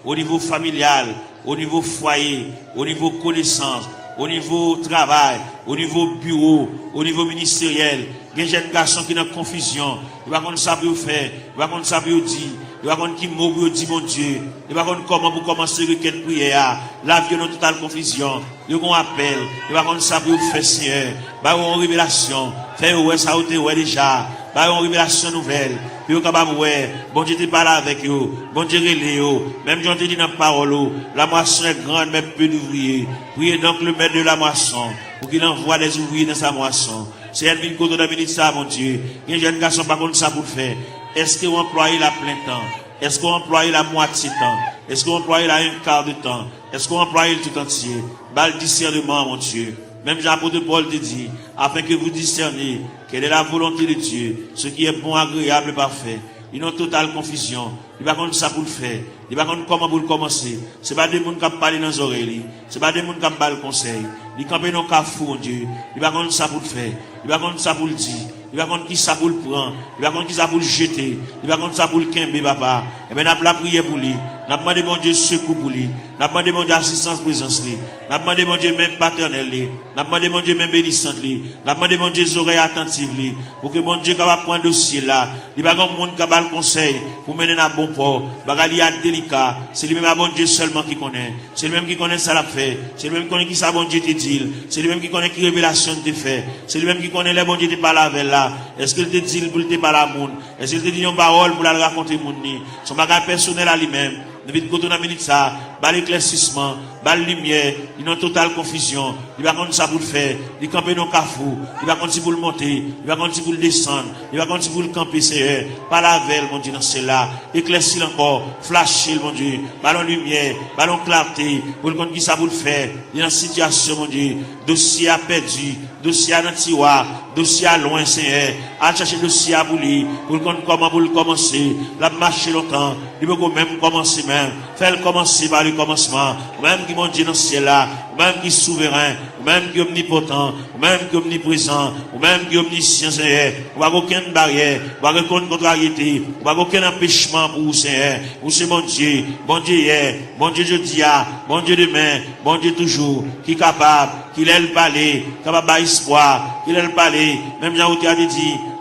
au niveau familial, au niveau foyer, au niveau connaissance, au niveau travail, au niveau bureau, au niveau ministériel. Il y a des jeunes garçons qui sont en confusion. Ils ne savent pas ça pour faire, ils ne savent pas ça pour dire, ils ne savent pas qui mot pour dire mon Dieu, ils ne savent pas comment pour commencer requête prière. La vie est en totale confusion. Ils ont un appel, ils ne savent pas ça pour faire Seigneur. Ils ont une révélation. Fait ouais ça ou ouais déjà. Bah une révélation nouvelle. Puis capable ouais, bon Dieu te parle avec eux, bon Dieu relé eux. Même Jean te dit dans la parole, la moisson est grande mais peu d'ouvriers. Priez donc le maître de la moisson pour qu'il envoie des ouvriers dans sa moisson. C'est elle qui côté de ça mon Dieu. Il y a un jeune garçon pas contre ça pour faire. Est-ce que vous employez la plein temps? Est-ce qu'on emploie la moitié temps? Est-ce qu'on emploie la un quart de temps? Est-ce qu'on emploie le tout entier? Bah le discernement mon Dieu. Même Jean-Apôtre Paul te dit, afin que vous discerniez quelle est la volonté de Dieu, ce qui est bon, agréable et parfait. Ils ont totale confusion. Ils ne savent pas ça pour le faire. Ils ne savent pas comment pour le commencer. Ce n'est pas des gens qui parlent dans les oreilles. Ce n'est pas des gens qui parlent le conseil. Ils campent dans le cafou, mon Dieu. Ils ne savent pas ça pour le faire. Ils ne savent pas ça pour le dire. Ils ne savent pas qui ça pour le prendre. Ils ne savent pas qui ça pour le jeter. Ils ne savent pas ça pour le quimber, papa. Et bien, nous avons la prière pour lui. Nous avons demandé mon Dieu secours pour lui. Nous avons demandé mon Dieu assistance présence lui. Nous avons demandé mon Dieu même paternel lui. Nous avons demandé mon Dieu même bénissante lui. Nous avons demandé mon Dieu oreilles attentives lui. Pour que mon Dieu capable prendre dossier là. Il va comme monde capable conseil pour mener à bon port. Bagali a délicat. C'est lui même à bon Dieu seulement qui connaît. C'est lui même qui connaît ça l'a fait. C'est lui même qui connaît qui ça bon Dieu te dit. C'est lui même qui connaît qui révélation te fait. C'est lui même qui connaît les bon Dieu te parle avec là. Est-ce qu'il te dit pour te parler à monde? Est-ce qu'il te dit une parole pour la raconter monde ni? Son bagage personnel à lui-même. nous vite côté dans minute ça, bas l'éclaircissement, bas la lumière, il y a une totale confusion, il va contre ça pour le faire, il camper dans le carrefour, il va contre si pour le monter, il va contre si pour le descendre, il va contre si pour le camper, c'est pas la veille, mon Dieu, dans celle-là, éclaircir encore, flasher, mon Dieu, ballon lumière, ballon clarté, pour le compte qui ça pour le faire, il y a une situation, mon Dieu, dossier à perdu, dossier à dans tiroir, dossier à loin, Seigneur, à chercher dossier à bouler, pour le compte comment pour le commencer, la marcher longtemps, il peut même commencer même, faire commencer par le commencement, même qui mon Dieu dans ce ciel-là, même qui est souverain, même qui est omnipotent, même qui est omniprésent, même qui est omniscient, Seigneur, on va aucune barrière, on va aucune contrariété, on va aucun empêchement pour vous, Seigneur, vous c'est mon Dieu hier, bon Dieu jeudi, bon Dieu demain, bon Dieu toujours, qui est capable, qu'il ait le palais, capable d'espoir, qu'il ait le palais, même Jean Outé a dit,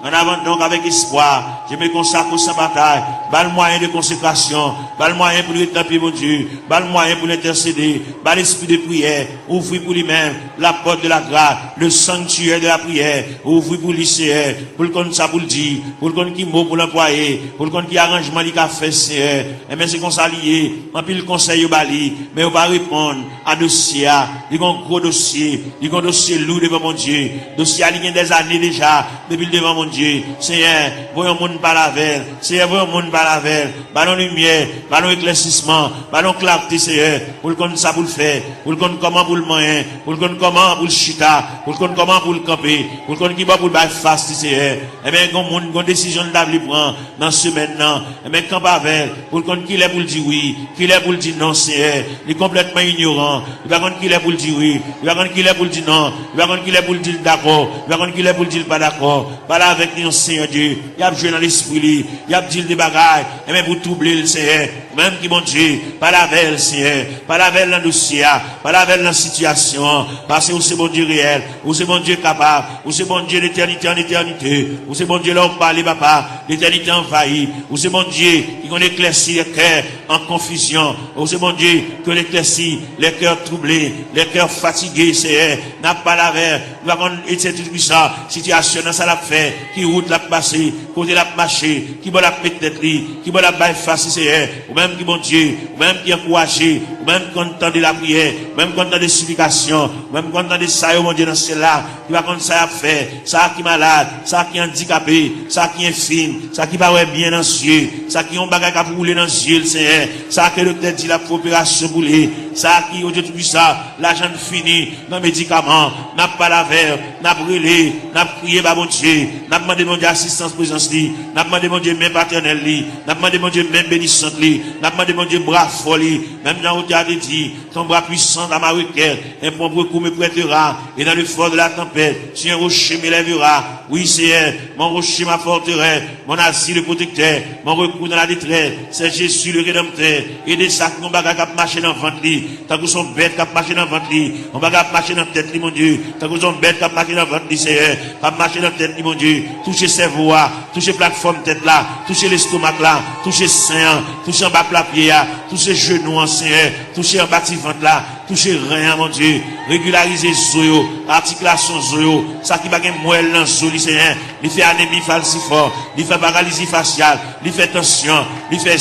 en avant donc avec espoir, je me consacre sans bataille, bas le moyen de consécration, bas le moyen pour lui taper mon Dieu, bas le moyen pour l'intercéder, bas l'esprit de prière, ouvrir pour lui-même la porte de la grâce, le sanctuaire de la prière, ouvrir pour lui, Seigneur, pour le compte ça pour le dire, pour le compte qui mot pour l'employer, pour le compte qui arrangement il a fait, Seigneur, et bien c'est qu'on s'allie, en plus le conseil au bali, mais on va répondre à dossier, il y a un gros dossier, il y a un dossier lourd devant mon Dieu, dossier il y a des années déjà, depuis devant mon Dieu, Seigneur, voyons monde par la veille, Seigneur, voyons monde par la veille, ballon lumière, ballon éclaircissement, ballon clarté, Seigneur, pour le compte ça pour le faire, pour le compte comment pour le moyen, pour le compte comment pour le chita, pour le compte comment pour le camper, pour le compte qui va pour le bail fast, Seigneur, et bien, quand monde, quand décision de prendre dans ce maintenant, et bien, quand pas avec, pour le compte qu'il est pour le dire oui, qu'il est pour le dire non, Seigneur, il est complètement ignorant, il va compte qu'il est pour le dire oui, il va compte qu'il est pour le dire non, il va compte qu'il est pour le dire d'accord, il va compte qu'il est pour le dire pas d'accord, pas là avec nous, Seigneur Dieu, il y a joué dans l'esprit, il y a dit des bagailles, et même pour troubler le Seigneur, même qui mon Dieu, pas la veille, Seigneur, pas la veille dans le dossier, pas la veille dans la situation, parce que c'est bon Dieu réel, ou c'est bon Dieu capable, ou c'est bon Dieu d'éternité en éternité, ou c'est bon Dieu là où parler, papa, l'éternité envahie, ou c'est bon Dieu qui qu'on éclaircit les cœurs en confusion, ou c'est bon Dieu que l'éclaircit les cœurs troublés, les cœurs fatigués, Seigneur, n'a pas la veille, nous avons été tout ça, situation dans ça l'a fait, qui route l'a passé, côté l'a marché, qui va la mettre tête qui va la bailler face, Seigneur, ou même qui bon Dieu, ou même qui encouragé, ou même content de la prière, ou même content des supplications, ou même content de ça, mon Dieu, dans celle-là, qui va contre ça à faire, ça qui est malade, ça qui est handicapé, ça qui est infime, ça qui va bien dans les yeux, ça qui ont bagage à rouler dans les yeux, Seigneur, ça que le tête dit la coopération boulée, ça qui, au Dieu tout ça, l'argent fini, dans les médicaments, n'a pas la verre, n'a brûlé, n'a prié, bah, mon Dieu, n'a demandé mon Dieu assistance, présence, n'a demandé mon Dieu même paternel, n'a demandé mon Dieu même bénissante, n'a demandé mon Dieu bras folie, même dans où tu as dit, ton bras puissant dans ma requête, un bon recours me prêtera, et dans le fort de la tempête, si un rocher m'élèvera, oui, Seigneur, mon rocher ma forteresse, mon asile protecteur, mon recours dans la détresse, c'est Jésus le Rédempteur, et des sacs, mon bagage qui marché dans le ventre, tant que son bête qui marché dans le ventre, mon bagage qui marché dans la tête, mon Dieu, tant que son bête qui marché dans le ventre, Seigneur, qui marché dans la tête, mon Dieu, toucher cerveau, toucher plateforme tête là, toucher l'estomac là, toucher sein, toucher en bas la pied, toucher genoux, Seigneur, toucher en bas de ventre là, toucher rien, mon Dieu, régulariser zoyo, articulation zoyo, ça qui va gagner moelle dans zoyo, Seigneur, il fait anémie falciforme, il fait paralysie faciale, il fait tension, il fait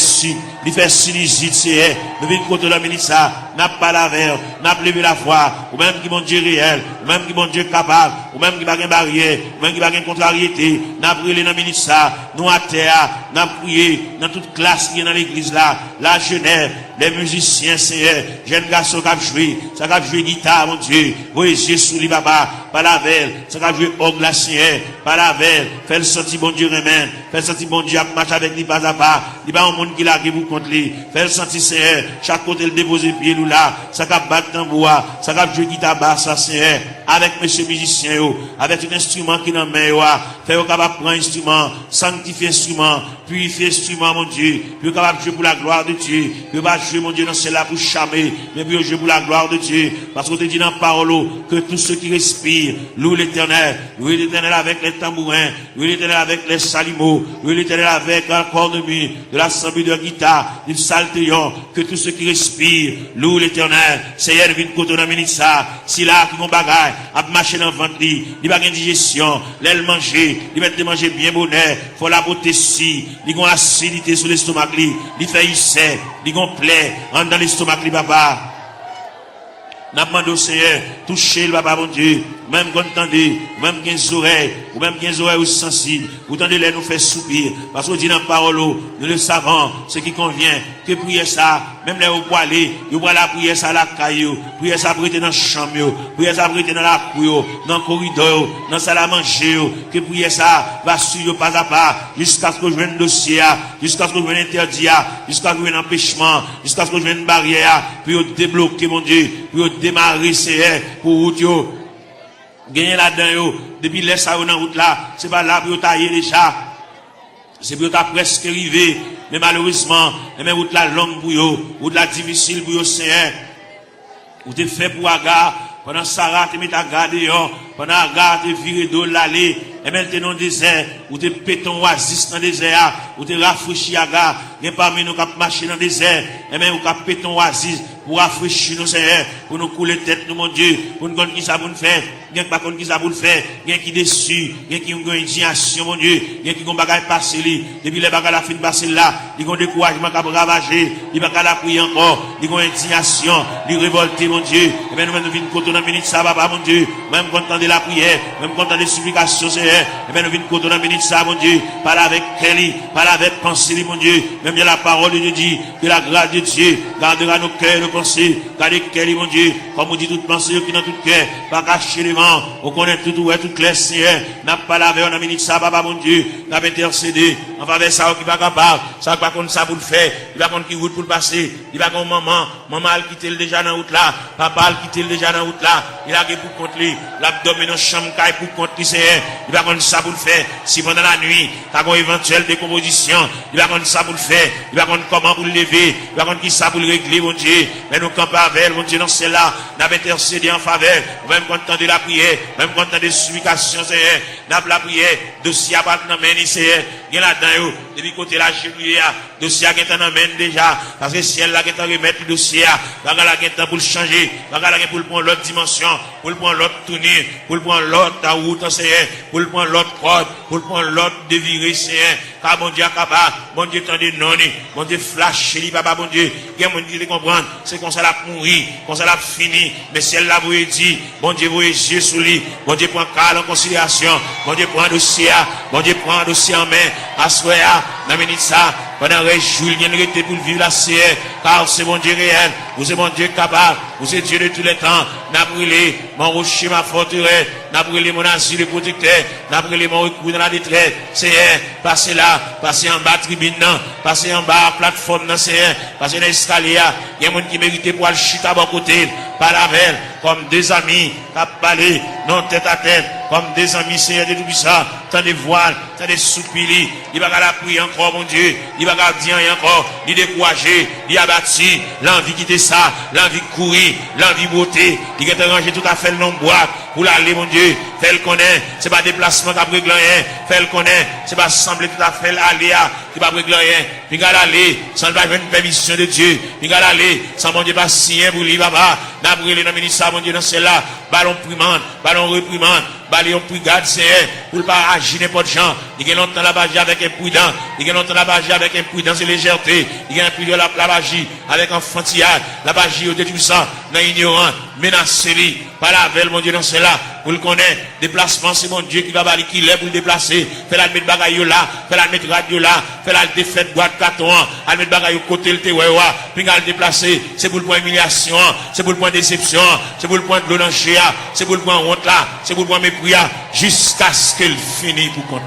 sinusite, Seigneur, nous venons contre la minute ça, n'a pas la verre, n'a pas levé la foi, ou même qui mon Dieu réel, ou même qui mon Dieu capable, ou même qui va gagner barrière, ou même qui va gagner contrariété, n'a brûlé dans la minute ça, nous à terre, n'a prié dans toute classe qui est dans l'église là, la jeunesse, les musiciens, Seigneur, jeunes garçons qui ont joué, ça qui ont joué guitare, mon Dieu, voyez Jésus, li papa, par la veille, ça qui ont joué orgue la Seigneur, par la veille, fait le sentir bon Dieu remède, fait le sentir bon Dieu à marcher avec lui pas à pas, il va un monde qui l'a qui vous contre lui, fait le sentir Seigneur, chaque côté le déposer pied nous là, ça qui a battre tambour, ça qui a joué guitare basse, Seigneur, avec monsieur musicien, avec un instrument qui dans main, fait au capable prendre instrument, sanctifier instrument, purifier instrument, mon Dieu, puis capable jouer pour la gloire de Dieu, puis pas jouer, mon Dieu, dans celle-là pour charmer, mais puis jouer pour la gloire de Dieu, parce qu'on te dit dans la parole, que tous ceux qui respirent, louent l'éternel avec les tambourins, louent l'éternel avec les salimos, louent l'éternel avec un corps de mue, de l'assemblée de guitare, du psaltéon, que tous ceux qui respirent, louent l'éternel, Seigneur, vite côté dans minute ça, si là, qui vont bagaille, à marcher dans le ventre, il va gagner digestion, l'aile manger, il va te manger bien bonheur, faut la beauté si, il a une acidité sur l'estomac, il fait ulcère, il a une plaie, dans l'estomac, papa. N'a pas demandé au Seigneur, touchez le papa, mon Dieu, même quand vous entendez, même 15 oreilles, ou même 15 oreilles sensibles, vous entendez les nous faire soupir, parce que dit dans la parole, nous le savons, ce qui convient, que prier ça, même les vous aller, vous allez la prière ça la caillou, prier ça prêter dans la chambre, prier ça prêter dans la cour, dans le corridor, dans la salle à manger, que prier ça va suivre pas à pas, jusqu'à ce que je vienne dossier, jusqu'à ce que je vienne interdit, jusqu'à ce que je vienne empêchement, jusqu'à ce que je vienne barrière, puis débloquer, mon Dieu, puis démarrer, Seigneur, pour vous, gagner là-dedans, depuis les ça dans route là, c'est pas là pour tailler déjà, c'est pour ta presque arrivé, mais malheureusement, mais route là longue pour vous, route là difficile pour vous, Seigneur, vous te fait pour Agar, pendant Sarah te met à garder, pendant Agar te viré d'eau l'allée, et maintenant dans le désert, ou te péton oasis dans le désert, ou te rafraîchir Agar, il y a parmi nous qui marché dans le désert, et même ou qui péton oasis, pour rafraîchir nos Seigneur, pour nous couler tête, nous, mon Dieu, pour nous connaître qui ça pour nous faire, bien que pas qui ça pour nous faire, bien qui déçu, bien qui ont une indignation, mon Dieu, bien qui ont bagage passé, depuis les bagages la fin passé là, ils ont découragement qui a ravagé, ils ont la prier encore, ils ont indignation, ils révolté, mon Dieu, et bien nous venons côté dans la minute ça, papa, mon Dieu, même content de la prière, même content des supplications, Seigneur, et bien nous venons côté dans la minute ça, mon Dieu, parle avec Kelly, parle avec pensée, mon Dieu, même bien la parole de Dieu dit, que la grâce de Dieu gardera nos cœurs, nos pensées, gardez Kelly, mon Dieu, comme on dit toute pensée qui dans tout cœur, pas cacher les vents, on connaît tout, tout clair, Seigneur, n'a pas lavé, on a minute ça, papa, mon Dieu, n'a pas intercédé, en faveur ça, qui va capable, ça va contre ça pour le faire, il va contre qui route pour le passer, il va contre maman a quitté le déjà dans route là, papa a quitté le déjà dans route là, il a pour contre lui, l'abdomen dans chambre caille pour contre lui, Seigneur, il va contre ça pour le faire, si pendant la nuit, t'as une éventuelle décomposition, il va contre ça pour le faire, il va contre comment pour le lever, il va contre qui ça pour le régler, mon Dieu, mais nous campons avec, mon Dieu, dans celle-là, n'a pas intercédé en faveur, même content de la prière, même content des supplications, Seigneur, n'a pas la prière, dossier à battre dans la main, Seigneur, il y a là-dedans, depuis côté la cheville, dossier à qui est en main déjà, parce que si elle là qui est en remettre le dossier, bagala qui est pour le changer, bagala qui est pour le prendre l'autre dimension, pour le prendre l'autre tournure, pour le prendre l'autre route, Seigneur, pour le prendre l'autre corde, pour le prendre l'autre déviré, Seigneur, car mon Dieu capable, mon Dieu tendez non, mon Dieu flash, papa, mon Dieu, il y a mon Dieu qui comprendre, c'est qu'on s'en a mourir, qu'on s'en a fini, mais si elle l'a vous dit, mon Dieu vous yeux sous lui, mon Dieu prend cas en considération, mon Dieu prend un dossier, mon Dieu prend un dossier en main, à soya, dans minute ça, pendant que Julien était pour vivre la CR, car c'est mon Dieu réel, vous êtes mon Dieu capable, vous êtes Dieu de tous les temps, n'a brûlé mon rocher, ma forteresse, n'a brûlé mon asile de protecteur, n'a brûlé mon recours dans la détresse, c'est passez là, passez en bas tribune, passez en bas plateforme, c'est passez dans l'escalier, il y a un monde qui méritait pour aller chuter à bon côté, par la veille, comme des amis, qui parlé, non tête à tête, comme des amis, Seigneur de tout ça, tant de voiles, tant de soupirs, il va la prier encore, mon Dieu, il va dire encore, il décourager, il abattu, l'envie quitter ça, l'envie courir, l'envie beauté, il va ranger tout à fait le nom boîte, pour l'aller, mon Dieu, fait le connaît, c'est pas déplacement qui a régler rien, fait le connaît, c'est pas sembler tout à fait l'aller, qui va régler rien, il va aller, sans pas une permission de Dieu, il va aller, sans mon Dieu pas signer pour lui, papa, n'a brûlé dans le ministère, mon Dieu, dans celle-là, ballon primande, ballon reprimande, ballon brigade, Seigneur, pour pas agir n'importe gens, il y a longtemps la bagie avec imprudence, il y a longtemps la bagie avec imprudence et légèreté, il y a un peu de la bagie avec enfantillage, la bagie au détruit ça, dans l'ignorant, menacé, par la veille, mon Dieu, dans celle-là, pour le connaître, déplacement, c'est mon Dieu qui va balayer, qui l'est pour le déplacer, fait la mettre bagaille là, fait la mettre radio là, fait la défaite boîte carton, à mettre bagaille au côté, le téouéwa, puis à le déplacer, c'est pour le point humiliation, c'est pour le point déception, c'est pour le point de l'onanger, c'est pour le point honte là, c'est pour le point mépris, jusqu'à ce qu'elle finisse pour compter.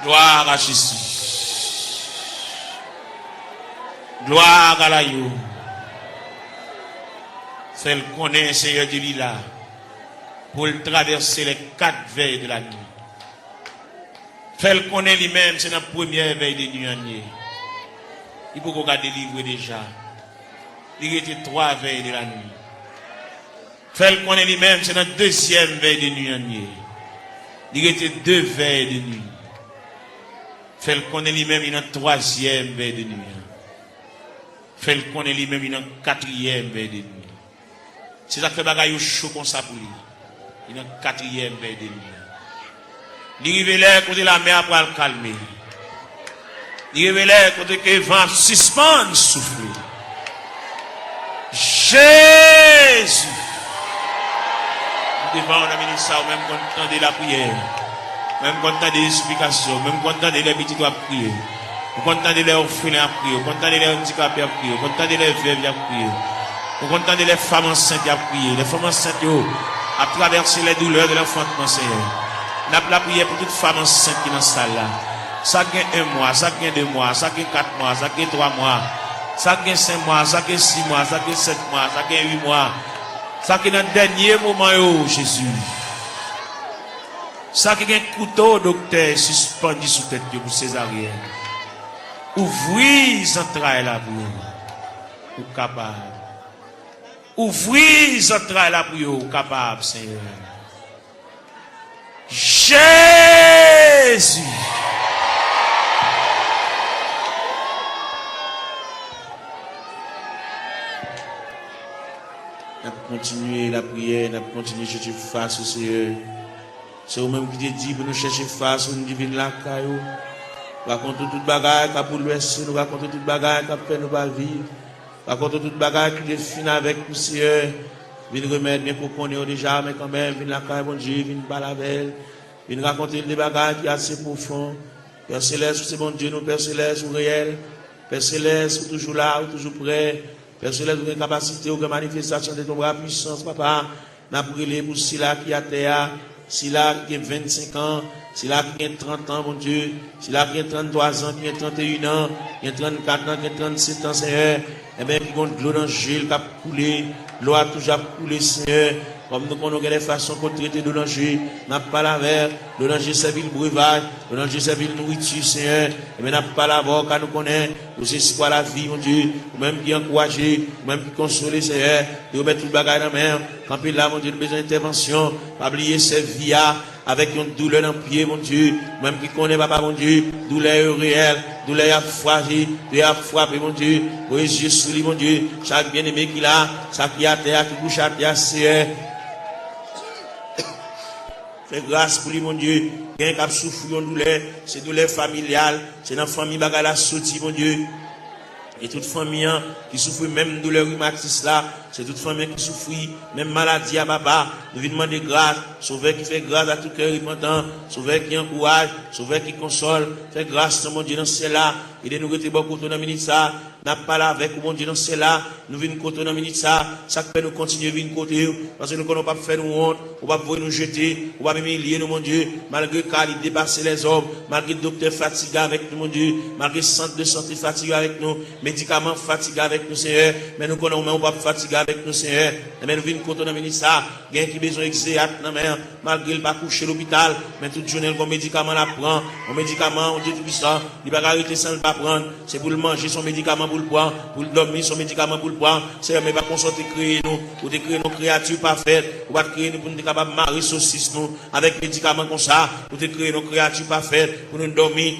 Gloire à Jésus. Gloire à l'agneau. Fait le connaître, Seigneur Dieu, là, pour le traverser les 4 veilles de la nuit. Fait le connaître lui-même, c'est la première veille de nuit. Il faut qu'on délivre déjà. Il était 3 veilles de la nuit. Fait le connaître lui-même, c'est la deuxième veille de nuit. Il était 2 veilles de nuit. Fait le connaître lui-même, il y a 3e veille de nuit. Fait le connaître lui-même, il y a 4e veille de nuit. C'est ça qui fait bagaille au chaud comme ça pour lui. Il est dans 4e veille de nuit. Il révèle côté la mer pour le calmer. Il révèle côté que le vent suspend souffler. Jésus. Nous devons amener ça, même quand on entend la prière, même quand on entend des explications, même quand on entend les petits doigts prier, quand on entend les orphelins à prier, quand on entend les handicapés à prier, quand on entend les veuves à prier, quand on entend les femmes enceintes à prier, les femmes enceintes à traverser les douleurs de l'enfantement, Seigneur. Nous avons la prière pour toute femme enceinte qui est dans la salle là. Ça gagne 1 mois, ça gagne 2 mois, ça gagne 4 mois, ça gagne 3 mois, ça gagne 5 mois, ça gagne 6 mois, ça gagne 7 mois, ça gagne 8 mois. Ça qui est dans le dernier moment, Jésus. Ça qui est un couteau, docteur, suspendu sous tête pour césarienne. Ouvrez les entrailles là pour vous. Ou capable. Ouvrez les entrailles là pour vous. Capable, Seigneur. Jésus. Nous allons continuer la prière, nous allons continuer à chercher face au Seigneur. C'est vous-même qui te dit pour nous chercher face au divine la caillou. Nous racontons toute bagaille qui a bouleversé, nous racontons toute bagaille qui a fait nous pas vivre. Nous racontons toute bagaille qui est finie avec nous, Seigneur. Viens remettre bien pour qu'on ait déjà, mais quand même, viens la caille, bon Dieu, viens pas la belle. Viens raconter des bagailles qui sont assez profondes. Père Céleste, c'est bon Dieu, nous, Père Céleste, ou réel. Père Céleste, ou toujours là, ou toujours prêt. Père Céleste, vous avez capacité, vous avez manifestation de ton bras puissance, papa. N'a brûlé pour Sila qui a terre, Sila qui a 25 ans, Sila qui a 30 ans, mon Dieu, Sila qui a 33 ans, qui a 31 ans, qui a 34 ans, qui a 37 ans, Seigneur. Eh bien, qui ont de l'eau dans le gel, qui a coulé, l'eau a toujours coulé, Seigneur. Comme nous connaissons les façons qu'on traite de l'oranger, n'a pas la verre, l'oranger servi le breuvage, l'oranger servi le nourriture, Seigneur. Et bien, n'a pas la voix, car nous connaissons, nous c'est quoi la vie, mon Dieu, ou même qui encourage, ou même qui console, Seigneur, et mettre tout le bagage dans la main. Quand il a, mon Dieu, besoin d'intervention, pas oublier cette vie avec une douleur dans le pied, mon Dieu, même qui connaît, papa, mon Dieu, douleur réelle, douleur à fragile, douleur à frapper, mon Dieu, pour les yeux sous lui, mon Dieu, chaque bien-aimé qu'il a, chaque qui a terre, qui couche à terre, Seigneur. Fais grâce pour lui, mon Dieu. Quelqu'un qui a souffert de douleur, c'est douleur familiale, c'est dans la famille qui a sorti, mon Dieu. Et toute famille qui souffre même de douleur rhumatique là, c'est toute famille qui souffre même maladie à papa. Nous venons demander grâce, sauveur qui fait grâce à tout cœur repentant, sauveur qui encourage, sauveur qui console, fait grâce mon Dieu dans cela. Il est nous rester beaucoup dans minute ça, n'a pas là avec mon Dieu dans cela. Nous venons côté dans minute ça, ça fait nous continuer venir côté parce que nous ne pas faire nous honte, on va pouvoir nous jeter, on va humilier nous mon Dieu, malgré qu'il dépasse les hommes, malgré le docteur fatigué avec nous mon Dieu, malgré le centre de santé fatigué avec nous, médicaments fatigués avec nous Seigneur, mais nous connaissons on va pas fatiguer avec nous Seigneur. Mais nous venons côté dans minute ça, gain qui besoin exéat dans mer, malgré il pas coucher à l'hôpital, mais toute journée le médicament la prend, un médicament on Dieu tout puissant, il va arrêter sans le pas prendre, c'est pour le manger son médicament pour le prendre, pour le dormir son médicament pour le prendre. C'est mais pas qu'on sorte créer nous, pour créer nos créatures parfaites, pour pas créer nous pour nous capable marrer saucisse nous avec médicaments comme ça, pour créer nos créatures parfaites, pour nous dormir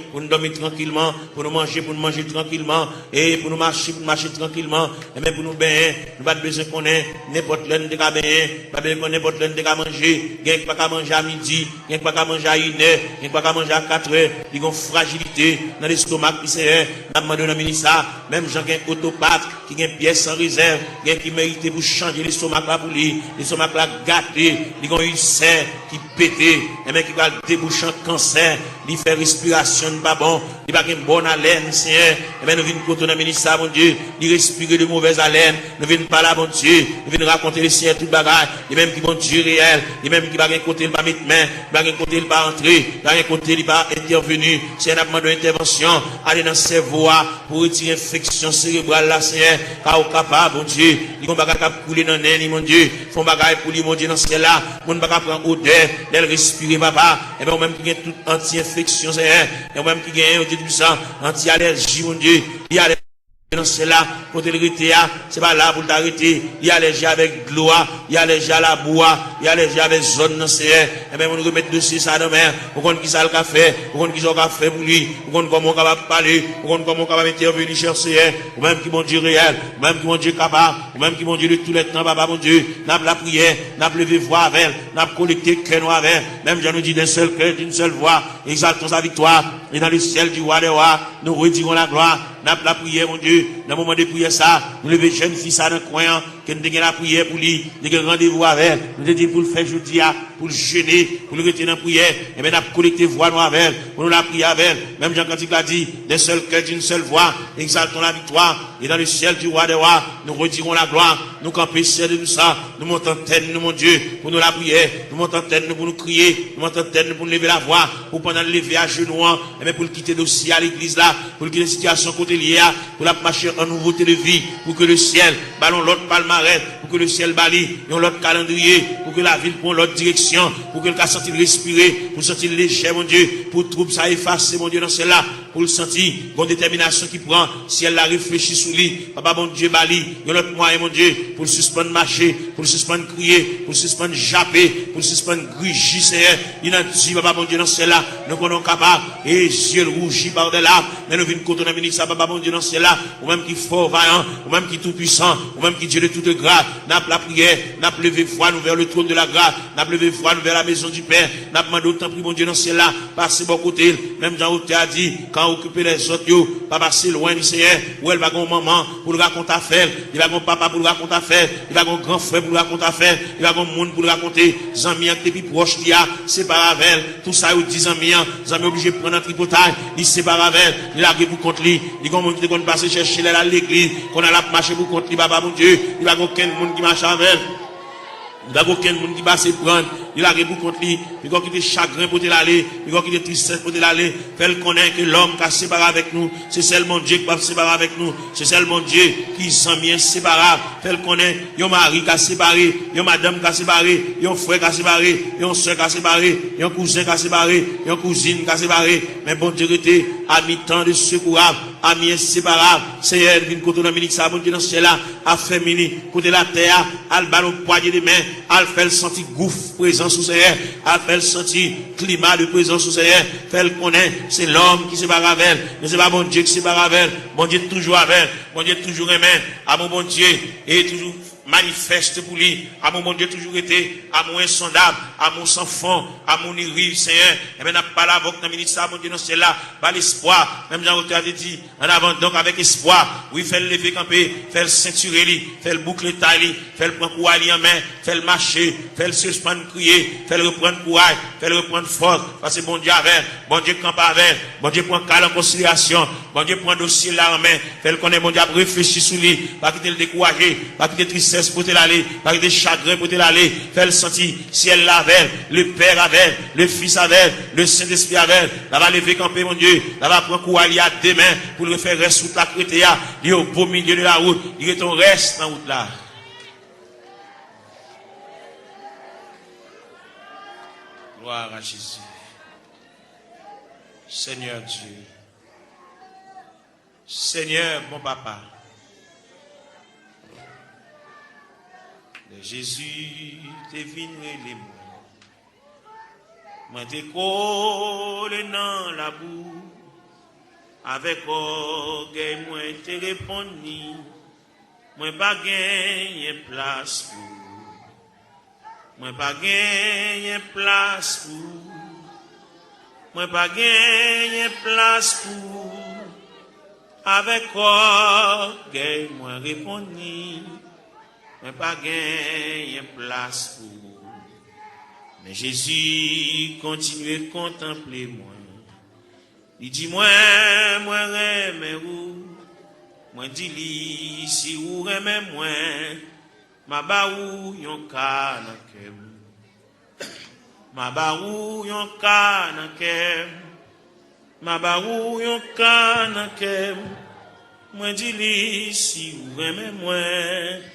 tranquillement, pour nous manger tranquillement, et pour nous marcher tranquillement, et même pour nous baigner, nous pas besoin qu'on ait n'importe l'un de cas baigner, pas besoin qu'on n'importe l'un de cas manger, gain pas qu'à manger à midi, gain pas qu'à manger à 1 heure, gain pas qu'à manger à 4 heures, ils ont fragilité dans l'estomac qui c'est, n'a demandé dans ministère, même gens qui ont autopathe, qui ont pièce sans réserve, qui mérite pour changer l'estomac là pour lui, l'estomac là gâté, ils ont ulcère qui pété, et même qui va déboucher en cancer, il fait respiration pas bon, il va une bonne haleine, Seigneur, et bien nous venons côté dans ministère, mon Dieu, il respire de mauvaise haleine, nous venons pas là, mon Dieu, nous venons raconter les Seigneur tout bagage, et même qui vont Dieu réel, et même qui va un côté il va mettre main, il va un côté il va entrer, il va un côté il va intervenir, c'est un demande d'intervention, aller dans ses voies pour retirer l'infection cérébrale là, Seigneur, car au capable, mon Dieu, ils vont pas couler dans l'air, mon Dieu, font bagaille pour lui, mon Dieu, dans ce là, on ne va pas prendre odeur, d'elle respirer, papa, et bien même qui a toute anti-infection, Seigneur, et même qui a un Dieu puissant, anti-allergie, mon Dieu, il y a Non, c'est là, pour te l'arrêter, c'est pas là pour t'arrêter. Il y a les gens avec de l'eau, il y a les gens à la bois, il y a les gens avec zone, non, c'est, et bien, on nous remet dessus ça demain, pour qu'on qui ça le café, pour qu'on qui ça le café pour lui, pour qu'on comment on capable parler, pour qu'on comment on capable intervenir chercher, ou même qui mon Dieu réel, ou même qui mon Dieu capable, ou même qui mon Dieu de tous les temps, papa, mon Dieu, n'a pas la prière, n'a pas levé voix avec, n'a pas collecté cœur avec, même j'en nous dit d'un seul cœur, d'une seule voix, exaltons sa victoire, et dans le ciel du roi des rois, nous retirons la gloire, n'a pas la prière, mon Dieu, dans le moment de prière ça, nous lever jeune fille ça dans le coin, que nous avons la prière pour lui, nous avons rendez-vous avec, nous avons dit pour le faire jeudi, pour le jeûner, pour le retirer dans la prière, et bien nous avons collecté voix nous avec, pour nous la prier avec, même Jean-Cantique l'a dit, d'un seul cœur, d'une seule voix, exaltons la victoire, et dans le ciel du roi des rois, nous retirons la gloire, nous campons de nous ça, nous montons tête, nous mon Dieu, pour nous la prière, nous montons tête, nous pour nous crier, nous montons tête, nous pour nous lever la voix, pour pendant le lever à genoux, et bien pour le quitter dossier à l'église là, pour quitter la situation côté liée, pour la marcher en nouveauté de vie, pour que le ciel ballon l'autre palmarès, pour que le ciel balie, et l'autre calendrier, pour que la ville prenne l'autre direction, pour que le cas sentir respirer, pour sentir léger, mon Dieu, pour trouble ça effacer, mon Dieu, dans celle-là, pour le sentir, une détermination qui prend, si elle la réfléchit sous lui, papa, mon Dieu, balie, et l'autre moyen, mon Dieu, pour le suspendre marcher, pour le suspendre crier, pour le suspendre japper, pour le suspendre grugir, Seigneur, il a dit, papa, mon Dieu, dans celle-là, nous sommes capables, et yeux rougis par de larmes, mais nous venons contre la ministre, papa, mon Dieu, dans celle-là, ou même qui fort, vaillant, ou même qui tout puissant, ou même qui Dieu de toute grâce, n'a pas la prière, n'a pas levé foi, nous vers le trône de la grâce, n'a pas levé foi, nous vers la maison du Père, n'a pas demandé autant, mon Dieu, dans celle-là, passer bon côté, même Jean Routé a dit, quand occuper les autres, yo, pas passer loin du Seigneur, où elle va gon maman, pour le raconter affaire, il va gon papa pour le raconter affaire, il va gon grand frère pour le raconter affaire, il va gon monde pour le raconter, Zami, qui plus proche, qui a, sépare avec tout ça, il dit Zami, obligé de prendre un tripotage, il sépare avec il a pour contre lui, il va monde qui va passer chercher à l'église, qu'on a la marché pour contre lui, papa, mon Dieu, il va aucun monde qui marche avec. Il n'y a aucun monde qui va se prendre. Il a pour contre lui. Il va quitter chagrin pour l'aller. Il va quitter tristesse pour l'aller. Fait connaître que l'homme qui a séparé avec nous, c'est seulement Dieu qui va séparer avec nous. C'est seulement Dieu qui s'en vient séparable. Fait connaître, il y a un mari qui a séparé, il y a une madame qui a séparé, il y a un frère qui a séparé, il y a une soeur qui a séparé, il y a un cousin qui a séparé, il y a une cousine qui a séparé. Mais bon Dieu était à mi-temps de secourable, à mi-inséparable. Seigneur, vient côté de Dominique, ça, bon Dieu dans ce ciel-là, a fait mini, côté la terre, à le ballon poignet de main, à le faire sentir gouffre présent sous Seigneur, à faire sentir climat de présence sous Seigneur, fait le connaître, c'est l'homme qui se barre avec elle, mais c'est pas bon Dieu qui se barre avec elle, bon Dieu toujours avec elle, bon Dieu toujours aimé, à mon bon Dieu, et toujours manifeste pour lui, à mon bon Dieu toujours été, à mon insondable, à mon sans fond, à mon irrive, Seigneur, et bien, n'a pas la voix dans minute ça, mon Dieu, non, c'est là, pas l'espoir, même Jean a dit, en avant, donc, avec espoir, oui, fait le lever camper, fait le ceinturer, fait le boucle taille, fait le prendre courage en main, fait le marcher, fait le suspendre crier, fait le reprendre courage, fait le reprendre force, parce que bon Dieu avec, bon Dieu campe avec, bon Dieu prend calme en considération, bon Dieu prend dossier là en main, fait le connaître, bon Dieu réfléchir sur lui, pas quitter le décourager, pas quitter tristesse pour te l'aller, pas quitter chagrin pour te l'aller, fait le sentir, ciel l'avait, le Père avait, le Fils avait, le Saint-Esprit avait, là va lever camper mon Dieu, là va prendre courage à deux mains, pour le faire reste sous la crétéa, il est au beau milieu de la route, il est ton reste dans la route là. Gloire à Jésus. Seigneur Dieu. Seigneur, mon papa. Jésus, t'es venu les mots. Moi, t'es collé dans la boue. Avec orgueil, moi, t'es répondu. Moi, pas gagné place pour. Moi pas gagné place pour. Moi pas gagné place pour. Avec orgueil moi répondu. Moi pas gagné place pour. Mais Jésus continue à contempler moi. Il dit moi remets où. Moi dit li si ou remets moi. Ma baou yon ka nan kem. Ma baou yon ka nan kem. Ma baou yon ka nan kem. Mwen di li si ou reme mwen.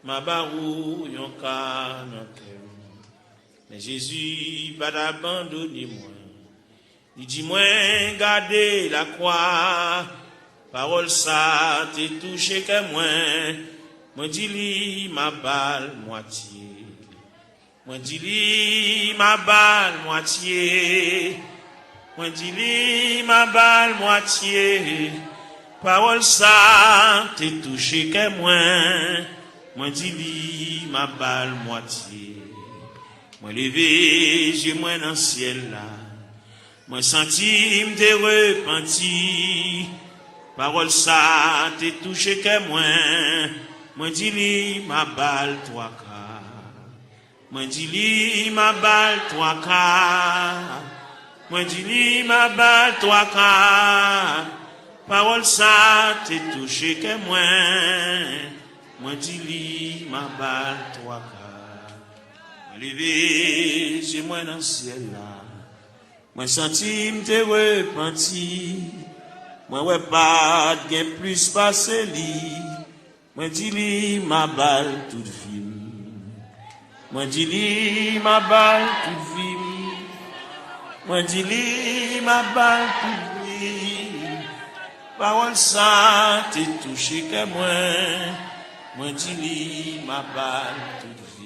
Ma baou yon ka nan kem. Mais Jésus pas d'abandonner moi. Il dit moi garder la croix. Parole ça t'est touché que moi dis li ma balle moitié. Moi dis li ma balle moitié. Moi dis li ma balle moitié. Parole ça t'est touché que moi dis li ma balle moitié. Moi levé, j'ai moi dans le ciel là. Moi senti m'te repenti. Parole ça t'est touché que moi dis li ma balle toi ka. Moi dis li ma balle toi ka. Moi dis li ma balle toi ka. Parole ça t'est touché que moi dis li ma balle toi ka. Moi levé, j'ai moi dans le ciel là. Moi senti m'te repenti. Moi ouais pas de plus passé li. Moi dis li ma balle toute vie. Moi dis li ma balle toute vie. Moi dis li ma balle toute vie. Parole ça t'est touché que moi dis li ma balle toute vie.